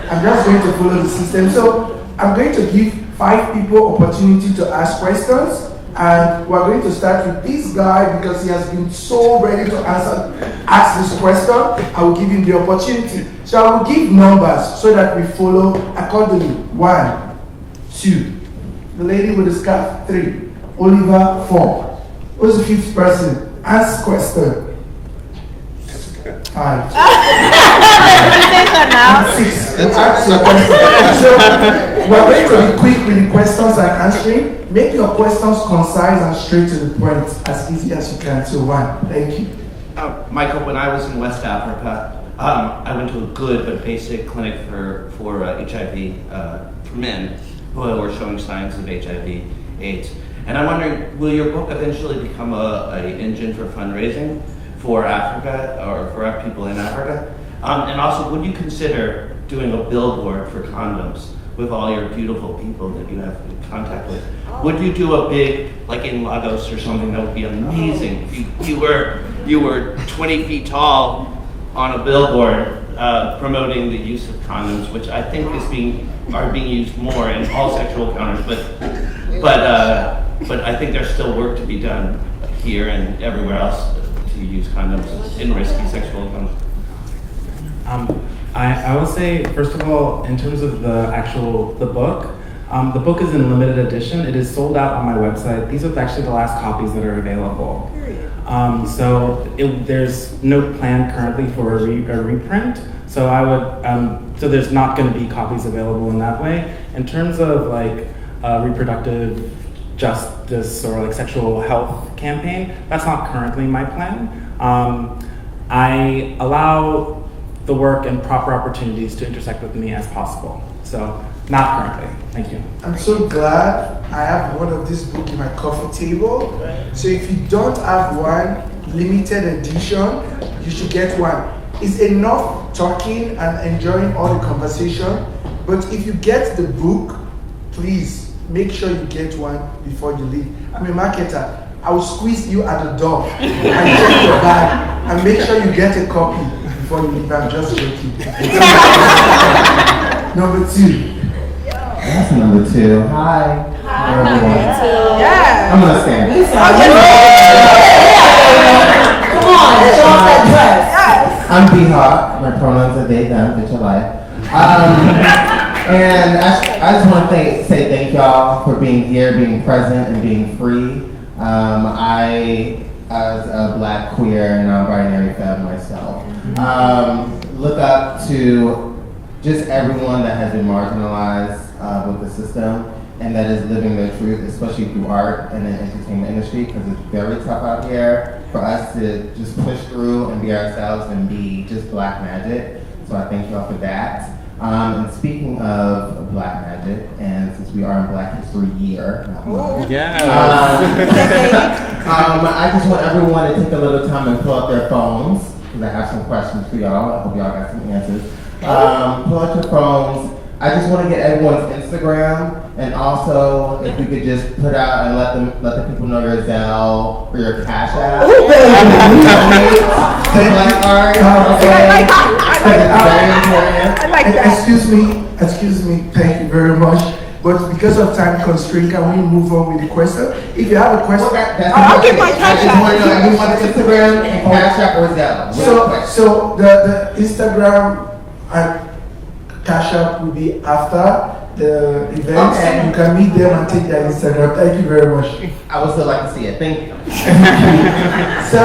S2: I'm just going to follow the system. So I'm going to give 5 people opportunity to ask questions. And we're going to start with this guy because he has been so ready to ask this question. I will give him the opportunity. So I will give numbers so that we follow accordingly. 1, 2. The lady with the scarf, 3. Oliver, 4. Who's the 5th person? Ask question. 5.
S8: that now.
S2: Ask your question. So we're going to be quick with the questions and answering. Make your questions concise and straight to the point, as easy as you can. So one, thank you.
S9: Michael, when I was in West Africa, I went to a good but basic clinic for HIV for men who were showing signs of HIV/AIDS. And I'm wondering, will your book eventually become a engine for fundraising for Africa or for people in Africa? And also, would you consider doing a billboard for condoms with all your beautiful people that you have in contact with? Would you do a big, like in Lagos or something? That would be amazing. If you were 20 feet tall on a billboard promoting the use of condoms, which I think are being used more in all sexual encounters, but I think there's still work to be done here and everywhere else to use condoms in risky sexual encounters.
S6: I will say, first of all, in terms of the book is in limited edition. It is sold out on my website. These are actually the last copies that are available. There's no plan currently for a reprint. So I would, so there's not going to be copies available in that way. In terms of like reproductive justice or like sexual health campaign, that's not currently my plan. I allow the work and proper opportunities to intersect with me as possible. So not currently. Thank you.
S2: I'm so glad I have one of these books in my coffee table. So if you don't have one, limited edition, you should get one. It's enough talking and enjoying all the conversation, but if you get the book, please make sure you get one before you leave. I'm a marketer. I will squeeze you at the door and check your bag and make sure you get a copy before you leave. I'm just joking. Number 2.
S10: That's number 2. Hi.
S8: Hi.
S10: Everyone.
S8: Yeah.
S10: I'm gonna stand.
S3: Come on, show off that dress.
S10: I'm B-Hawk. My pronouns are they, them, bitch alive. And I just want to say thank y'all for being here, being present, and being free. I, as a black, queer, non-binary femme myself, look up to just everyone that has been marginalized with the system and that is living their truth, especially through art and the entertainment industry, because it's very tough out here for us to just push through and be ourselves and be just black magic. So I thank y'all for that. And speaking of black magic, and since we are in Black History Year, I just want everyone to take a little time and pull out their phones, because I have some questions for y'all. I hope y'all got some answers. Pull out your phones. I just want to get everyone's Instagram, and also if we could just put out and let the people know your Zelle or your Cash App.
S8: I like that.
S2: Excuse me, thank you very much. But because of time constraint, can we move on with the question? If you have a question,
S8: I'll get my Cash App.
S10: I just want to know everyone's Instagram and Cash App or Zelle.
S2: So the Instagram and Cash App will be after the event, and you can meet them and take their Instagram. Thank you very much.
S10: I would still like to see it. Thank you.
S2: So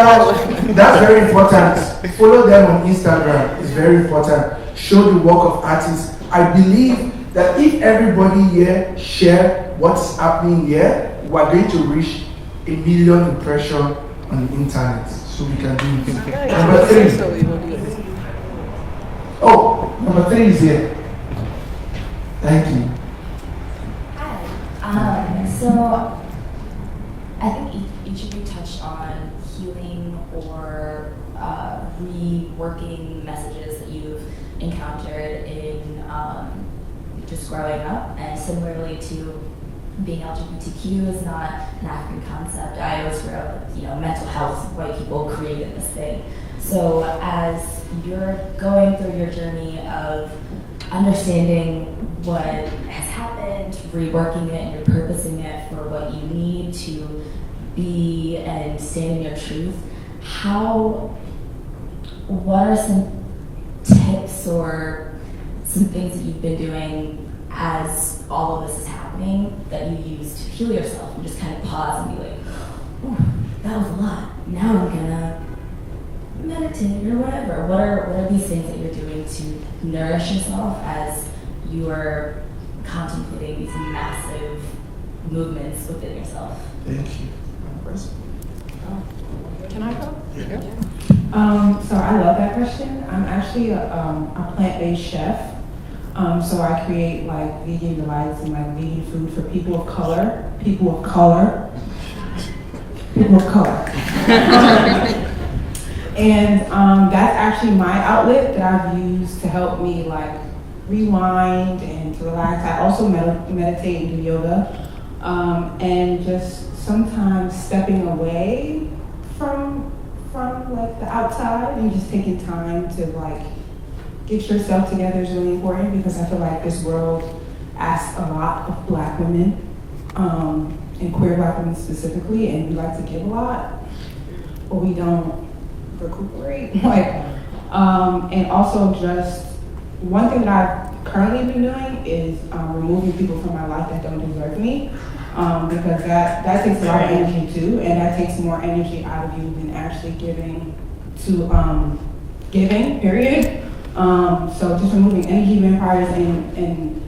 S2: that's very important. Follow them on Instagram. It's very important. Show the work of artists. I believe that if everybody here share what's happening here, we're going to reach 1 million impressions on the internet. So we can do it. Number 3. Oh, number 3 is here. Thank you.
S11: Hi. So I think each of you touched on healing or reworking messages that you've encountered in just growing up, and similarly to being LGBTQ is not an African concept. I always grew up with, mental health, white people created this thing. So as you're going through your journey of understanding what has happened, reworking it, and repurposing it for what you need to be and stand in your truth, what are some tips or some things that you've been doing as all of this is happening that you use to heal yourself and just kind of pause and be like, oh, that was a lot. Now I'm gonna meditate or whatever. What are these things that you're doing to nourish yourself as you are contemplating these massive movements within yourself?
S2: Thank you.
S4: Can I go? So I love that question. I'm actually a plant-based chef. So I create like vegan delights and like vegan food for people of color. And that's actually my outlet that I've used to help me like rewind and to relax. I also meditate and do yoga. And just sometimes stepping away from like the outside and just taking time to like get yourself together is really important, because I feel like this world asks a lot of Black women, and queer Black women specifically, and we like to give a lot, but we don't recuperate. And also just one thing that I've currently been doing is removing people from my life that don't deserve me, because that takes a lot of energy too, and that takes more energy out of you than actually giving to giving, period. So just removing energy vampires and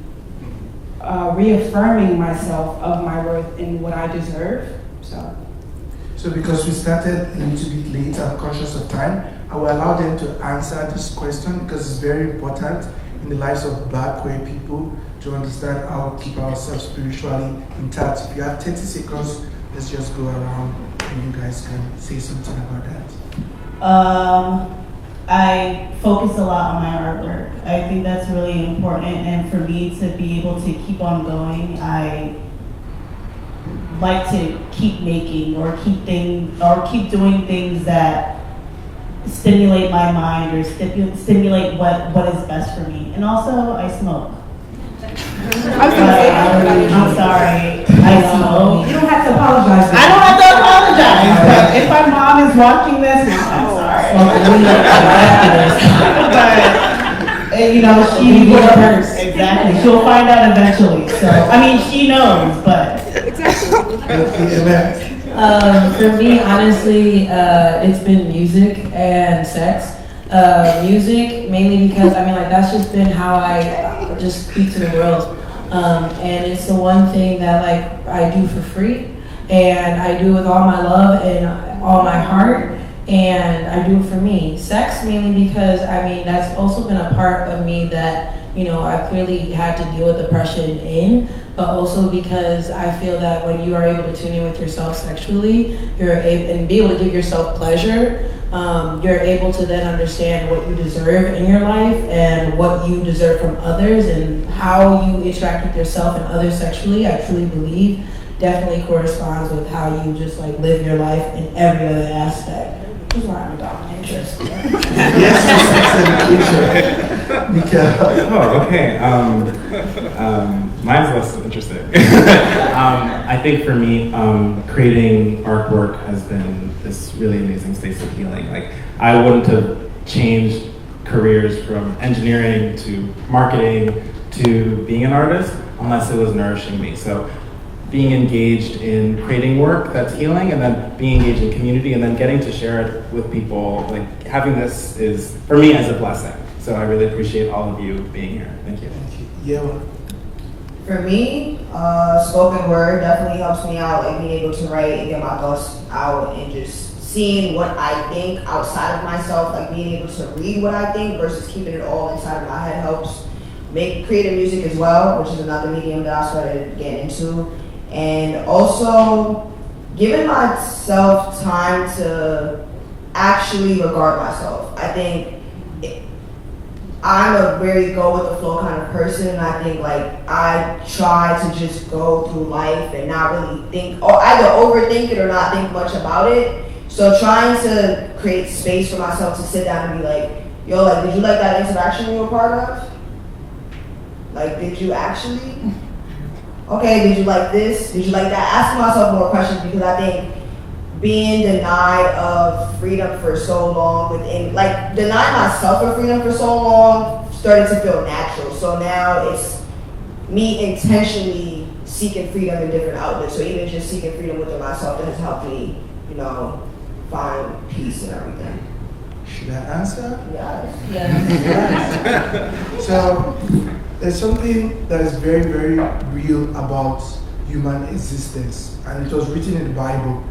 S4: reaffirming myself of my worth and what I deserve.
S2: So because we started a little bit late, I'm conscious of time, I will allow them to answer this question because it's very important in the lives of Black queer people to understand how to keep ourselves spiritually intact. If you have 30 seconds, let's just go around and you guys can say something about that.
S7: I focus a lot on my artwork. I think that's really important, and for me to be able to keep on going, I like to keep making or keep doing things that stimulate my mind or stimulate what is best for me. And also, I smoke. I'm sorry, I smoke.
S3: You don't have to apologize.
S7: I don't have to apologize, but if my mom is watching this, I'm sorry. But she will. Exactly. She'll find out eventually. So I mean, she knows, but
S5: for me, honestly, it's been music and sex. Music mainly because that's just been how I just speak to the world, and it's the one thing that I do for free, and I do with all my love and all my heart. And I do it for me. Sex mainly because that's also been a part of me that I clearly had to deal with depression in, but also because I feel that when you are able to tune in with yourself sexually, and be able to give yourself pleasure, you're able to then understand what you deserve in your life and what you deserve from others, and how you interact with yourself and others sexually. I truly believe definitely corresponds with how you just live your life in every other aspect. That's why I'm a dominatrix.
S2: Yes, Mikael.
S6: Oh, okay. Mine's less interesting. I think for me, creating artwork has been this really amazing space of healing. I wouldn't have changed careers from engineering to marketing to being an artist unless it was nourishing me. So being engaged in creating work that's healing, and then being engaged in community, and then getting to share it with people, having this is, for me, as a blessing. So I really appreciate all of you being here. Thank you.
S2: Thank you. Yewa.
S3: For me, spoken word definitely helps me out, being able to write and get my thoughts out and just seeing what I think outside of myself, being able to read what I think versus keeping it all inside of my head helps. Creative music as well, which is another medium that I started getting into. And also giving myself time to actually regard myself. I think I'm a very go with the flow kind of person, and I think I try to just go through life and not really think, or either overthink it or not think much about it. So trying to create space for myself to sit down and be yo, did you like that interaction you were part of? Did you actually? Okay, did you like this? Did you like that? Asking myself more questions, because I think being denied of freedom for so long denying myself of freedom for so long started to feel natural. So now it's me intentionally seeking freedom in different outlets. So even just seeking freedom within myself that has helped me, find peace and everything.
S2: Should I answer?
S5: Yes.
S2: So, there's something that is very, very real about human existence, and it was written in the Bible.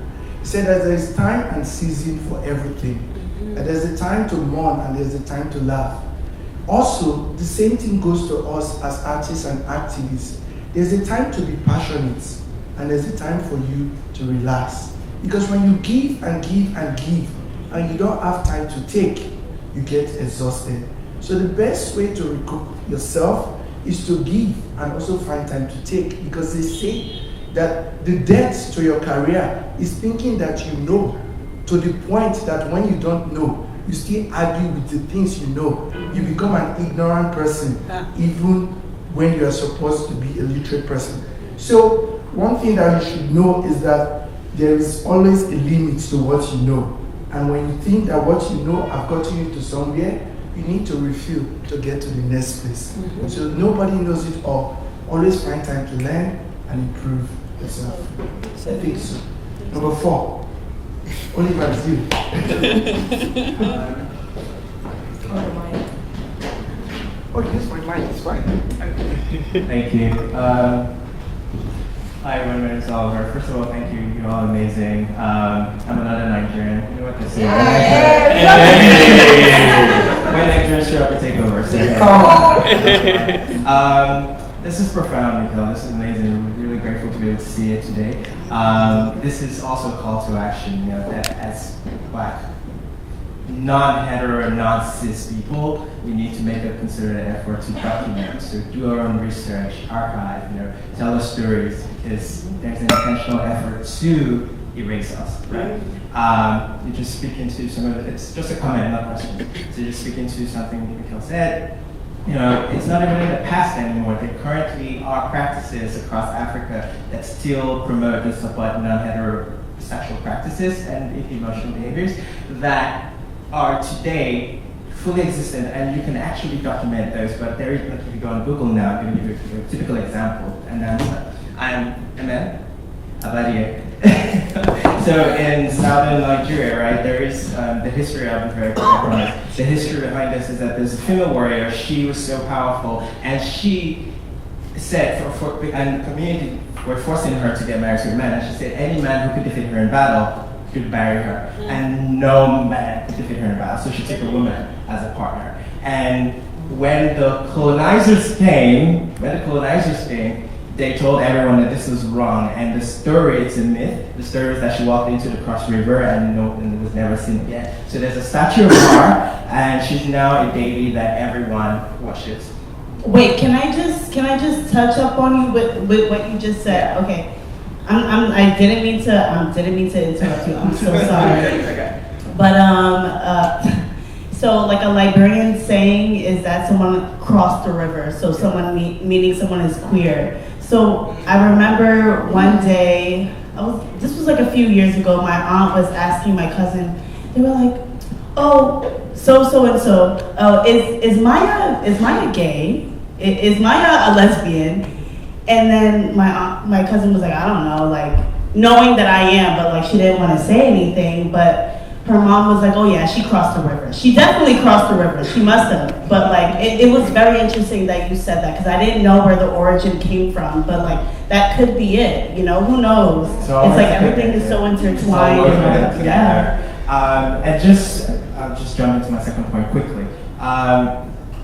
S2: It said that there is time and season for everything. And there's a time to mourn and there's a time to laugh. Also, the same thing goes to us as artists and activists. There's a time to be passionate and there's a time for you to relax. Because when you give and give and give and you don't have time to take, you get exhausted. So the best way to recoup yourself is to give and also find time to take, because they say that the death to your career is thinking that you know, to the point that when you don't know, you still argue with the things you know. You become an ignorant person, even when you are supposed to be a literate person. So one thing that you should know is that there is always a limit to what you know. And when you think that what you know have gotten you to somewhere, you need to refill to get to the next place. So nobody knows it all. Always find time to learn and improve yourself. I think so. Number 4. Oliver, it's you.
S1: Oh, use my mic, it's fine.
S12: Thank you. Hi, everyone. My name is Oliver. First of all, thank you. You're all amazing. I'm another Nigerian. You know what they say? When Nigerians show up, we take over. So, this is profound, Mikael. This is amazing. We're really grateful to be able to see it today. This is also a call to action. You know, that as Black, non-hetero, non-cis people, we need to make a concerted effort to document, to do our own research, archive, tell our stories, because there's an intentional effort to erase us, right? You just speak into some of it. It's just a comment, not a question. So just speak into something Mikael said. It's not even in the past anymore. There currently are practices across Africa that still promote and support non-heterosexual practices and emotional behaviors that are today fully existent, and you can actually document those. But there is, if you go on Google now, I'm going to give you a typical example, and I'm Emem, Abadiye. So in southern Nigeria, right, there is the history of it very quickly. The history behind this is that there's a female warrior. She was so powerful, and she said, and the community were forcing her to get married to a man, and she said any man who could defeat her in battle could marry her, and no man could defeat her in battle. So she took a woman as a partner. And when the colonizers came, they told everyone that this was wrong, and the story, it's a myth. The story is that she walked into the Cross River and it was never seen again. So there's a statue of her, and she's now a deity that everyone worships.
S7: Wait, can I just touch up on you with what you just said? Okay, I didn't mean to interrupt you. I'm so sorry.
S12: Okay.
S7: But so like a Liberian saying is that someone crossed the river. So someone meaning someone is queer. So I remember one day, this was like a few years ago, my aunt was asking my cousin, they were like, oh, so and so, is Mai'Yah gay? Is Mai'Yah a lesbian? And then my cousin was like, I don't know, like knowing that I am, but like she didn't want to say anything, but her mom was like, oh yeah, she crossed the river. She definitely crossed the river, she must have. But like, it was very interesting that you said that, because I didn't know where the origin came from, but like, that could be it, who knows? It's like everything is so intertwined.
S12: And I'll just jump into my second point quickly.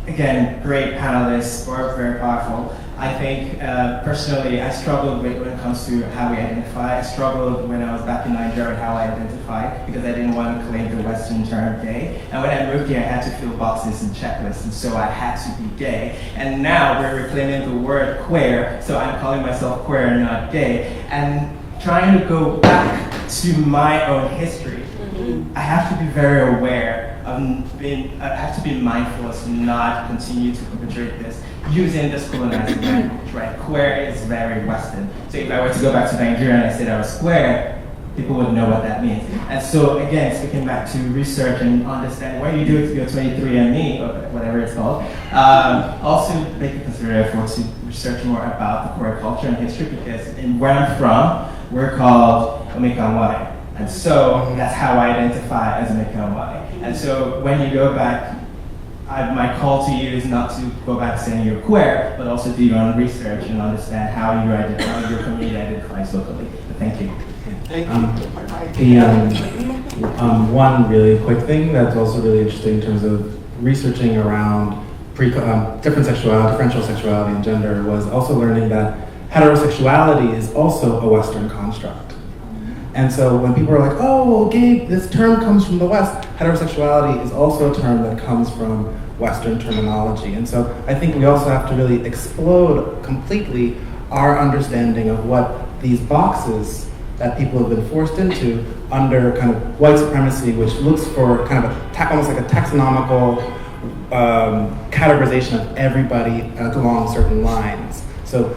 S12: Again, great panelists, were very powerful. I think personally, I struggled with when it comes to how we identify. I struggled when I was back in Nigeria with how I identified, because I didn't want to claim the Western term gay. And when I moved here, I had to fill boxes and checklists, and so I had to be gay. And now we're reclaiming the word queer, so I'm calling myself queer and not gay. And trying to go back to my own history, I have to be very aware of I have to be mindful to not continue to perpetrate this using this colonizing language, right? Queer is very Western. So if I were to go back to Nigeria and I said I was queer, people would know what that means. And so again, speaking back to research and understand what you do with your 23andMe, or whatever it's called, also make a concerted effort to research more about the queer culture and history, because in where I'm from, we're called Omika White. And so that's how I identify as a Mikael Owunna. And so when you go back, my call to you is not to go back saying you're queer, but also do your own research and understand how your community identifies locally. But thank you.
S6: One really quick thing that's also really interesting in terms of researching around differential sexuality and gender was also learning that heterosexuality is also a Western construct. And so when people are like, oh, well, gay, this term comes from the West, heterosexuality is also a term that comes from Western terminology. And so I think we also have to really explode completely our understanding of what these boxes that people have been forced into under kind of white supremacy, which looks for kind of almost like a taxonomical categorization of everybody along certain lines. So,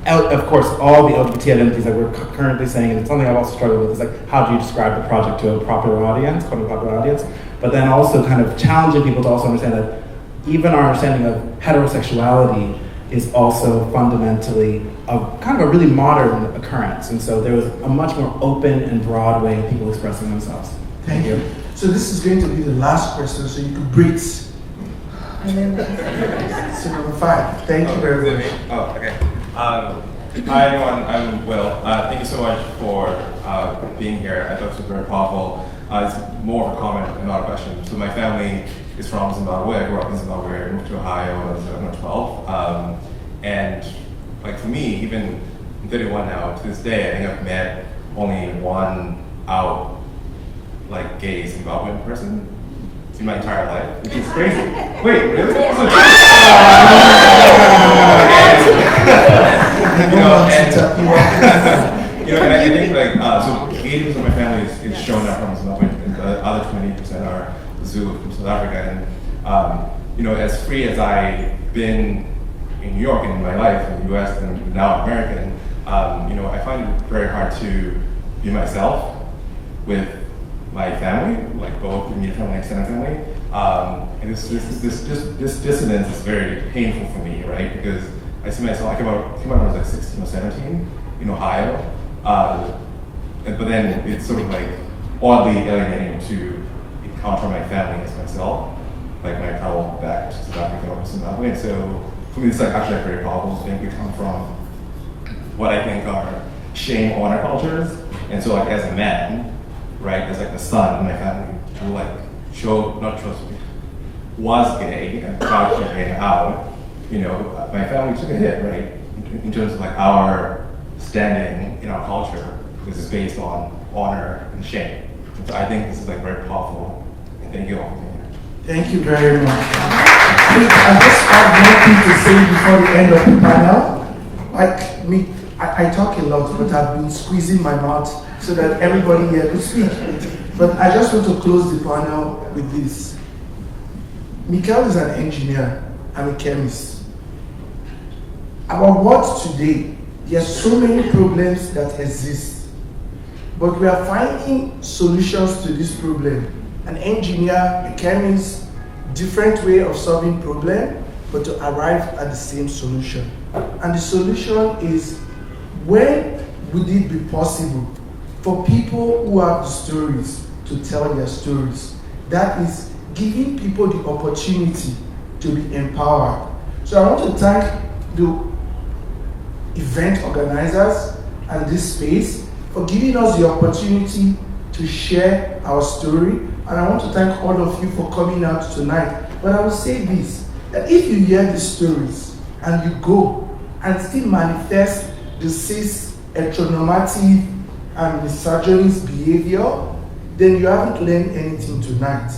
S6: of course, all the LGBT identities that we're currently saying, and it's something I've also struggled with, is like, how do you describe the project to a popular audience, quote unquote popular audience, but then also kind of challenging people to also understand that even our understanding of heterosexuality is also fundamentally kind of a really modern occurrence. And so there was a much more open and broad way of people expressing themselves.
S2: Thank you. So this is going to be the last question, so you can breathe. So number 5. Thank you very much.
S13: Oh, okay. Hi everyone, I'm Will. Thank you so much for being here. I thought it was very powerful. It's more of a comment and not a question. So my family is from Zimbabwe. I grew up in Zimbabwe. I moved to Ohio when I was 11 or 12. And like for me, even I'm 31 now, to this day, I think I've met only one out like gay Zimbabwean person in my entire life, which is crazy. Wait, really? And I think like so 80% of my family is shown up from Zimbabwe, and the other 20% are Zulu from South Africa. And as free as I've been in New York and in my life in the U.S. and now American, I find it very hard to be myself with my family, like both immediate family and extended family. And this dissonance is very painful for me, right? Because I see myself, I came out when I was like 16 or 17 in Ohio. But then it's sort of like oddly alienating to encounter my family as myself, like when I travel back to South Africa or Zimbabwe. And so for me, it's like actually a very powerful thing. We come from what I think are shame honor cultures. And so like as a man, right, as like the son in my family who like was gay and proud to came out, my family took a hit, right? In terms of like our standing in our culture, this is based on honor and shame. And so I think this is like very powerful. And thank you all.
S2: Thank you very much. I just have one thing to say before the end of the panel. Like me, I talk a lot, but I've been squeezing my mouth so that everybody here could speak. But I just want to close the panel with this. Mikael is an engineer, I'm a chemist. Our world today, there are so many problems that exist, but we are finding solutions to this problem. An engineer, a chemist, different way of solving problem, but to arrive at the same solution. And the solution is, when would it be possible for people who have the stories to tell their stories? That is giving people the opportunity to be empowered. So I want to thank the event organizers and this space for giving us the opportunity to share our story. And I want to thank all of you for coming out tonight. But I will say this, that if you hear the stories and you go and still manifest the cis heteronormative and misogynist behavior, then you haven't learned anything tonight.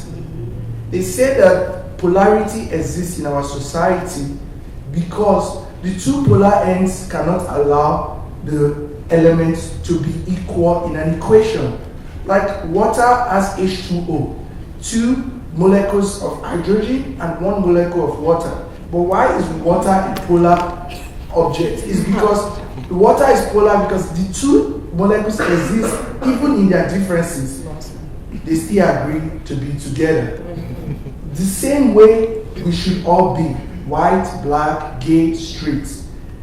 S2: They say that polarity exists in our society because the two polar ends cannot allow the elements to be equal in an equation. Like water has H2O, 2 molecules of hydrogen and 1 molecule of water. But why is water a polar object? It's because the water is polar because the 2 molecules exist even in their differences. They still agree to be together. The same way we should all be, white, black, gay, straight.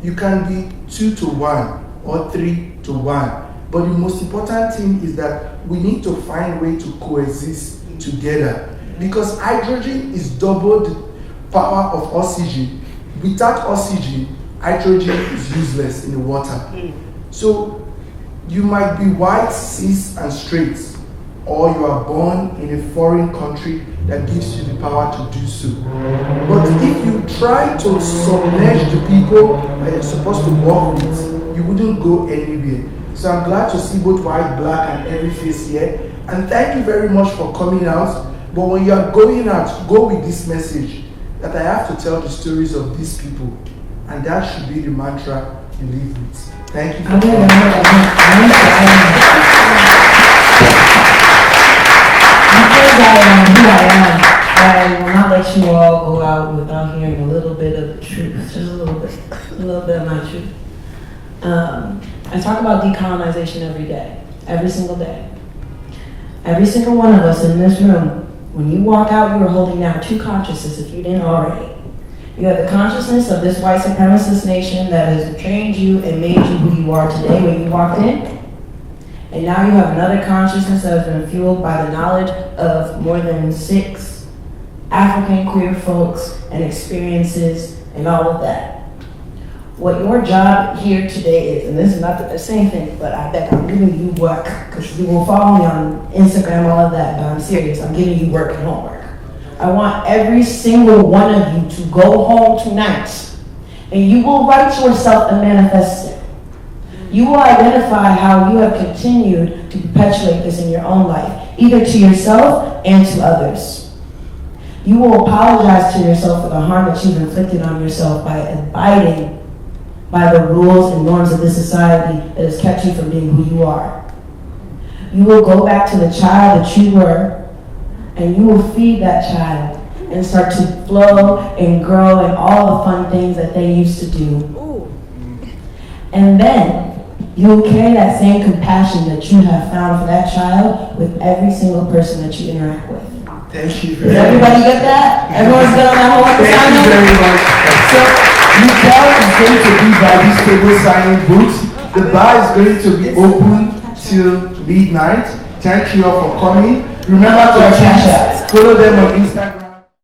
S2: You can be 2 to 1 or 3 to 1. But the most important thing is that we need to find a way to coexist together. Because hydrogen is double the power of oxygen. Without oxygen, hydrogen is useless in the water. So you might be white, cis, and straight, or you are born in a foreign country that gives you the power to do so. But if you try to submerge the people that you're supposed to work with, you wouldn't go anywhere. So I'm glad to see both white, black, and every face here. And thank you very much for coming out. But when you are going out, go with this message that I have to tell the stories of these people. And that should be the mantra you live with. Thank you for coming.
S5: Because I am who I am, I will not let you all go out without hearing a little bit of the truth, just a little bit of my truth. I talk about decolonization every day, every single day. Every single one of us in this room, when you walk out, you are holding down two consciousnesses if you didn't already. You have the consciousness of this white supremacist nation that has trained you and made you who you are today when you walked in. And now you have another consciousness that has been fueled by the knowledge of more than 6 African queer folks and experiences and all of that. What your job here today is, and this is not the same thing, but I bet I'm giving you work, because you will follow me on Instagram, all of that, but I'm serious, I'm giving you work and homework. I want every single one of you to go home tonight, and you will write yourself a manifesto. You will identify how you have continued to perpetuate this in your own life, either to yourself and to others. You will apologize to yourself for the harm that you've inflicted on yourself by abiding by the rules and norms of this society that has kept you from being who you are. You will go back to the child that you were, and you will feed that child and start to flow and grow and all the fun things that they used to do. And then you will carry that same compassion that you have found for that child with every single person that you interact with.
S2: Thank you
S5: Does everybody get that? Everyone's good on that whole
S2: Thank you very much. So, Mikael is going to be by this table signing booth. The bar is going to be open till midnight. Thank you all for coming. Remember to follow them on Instagram.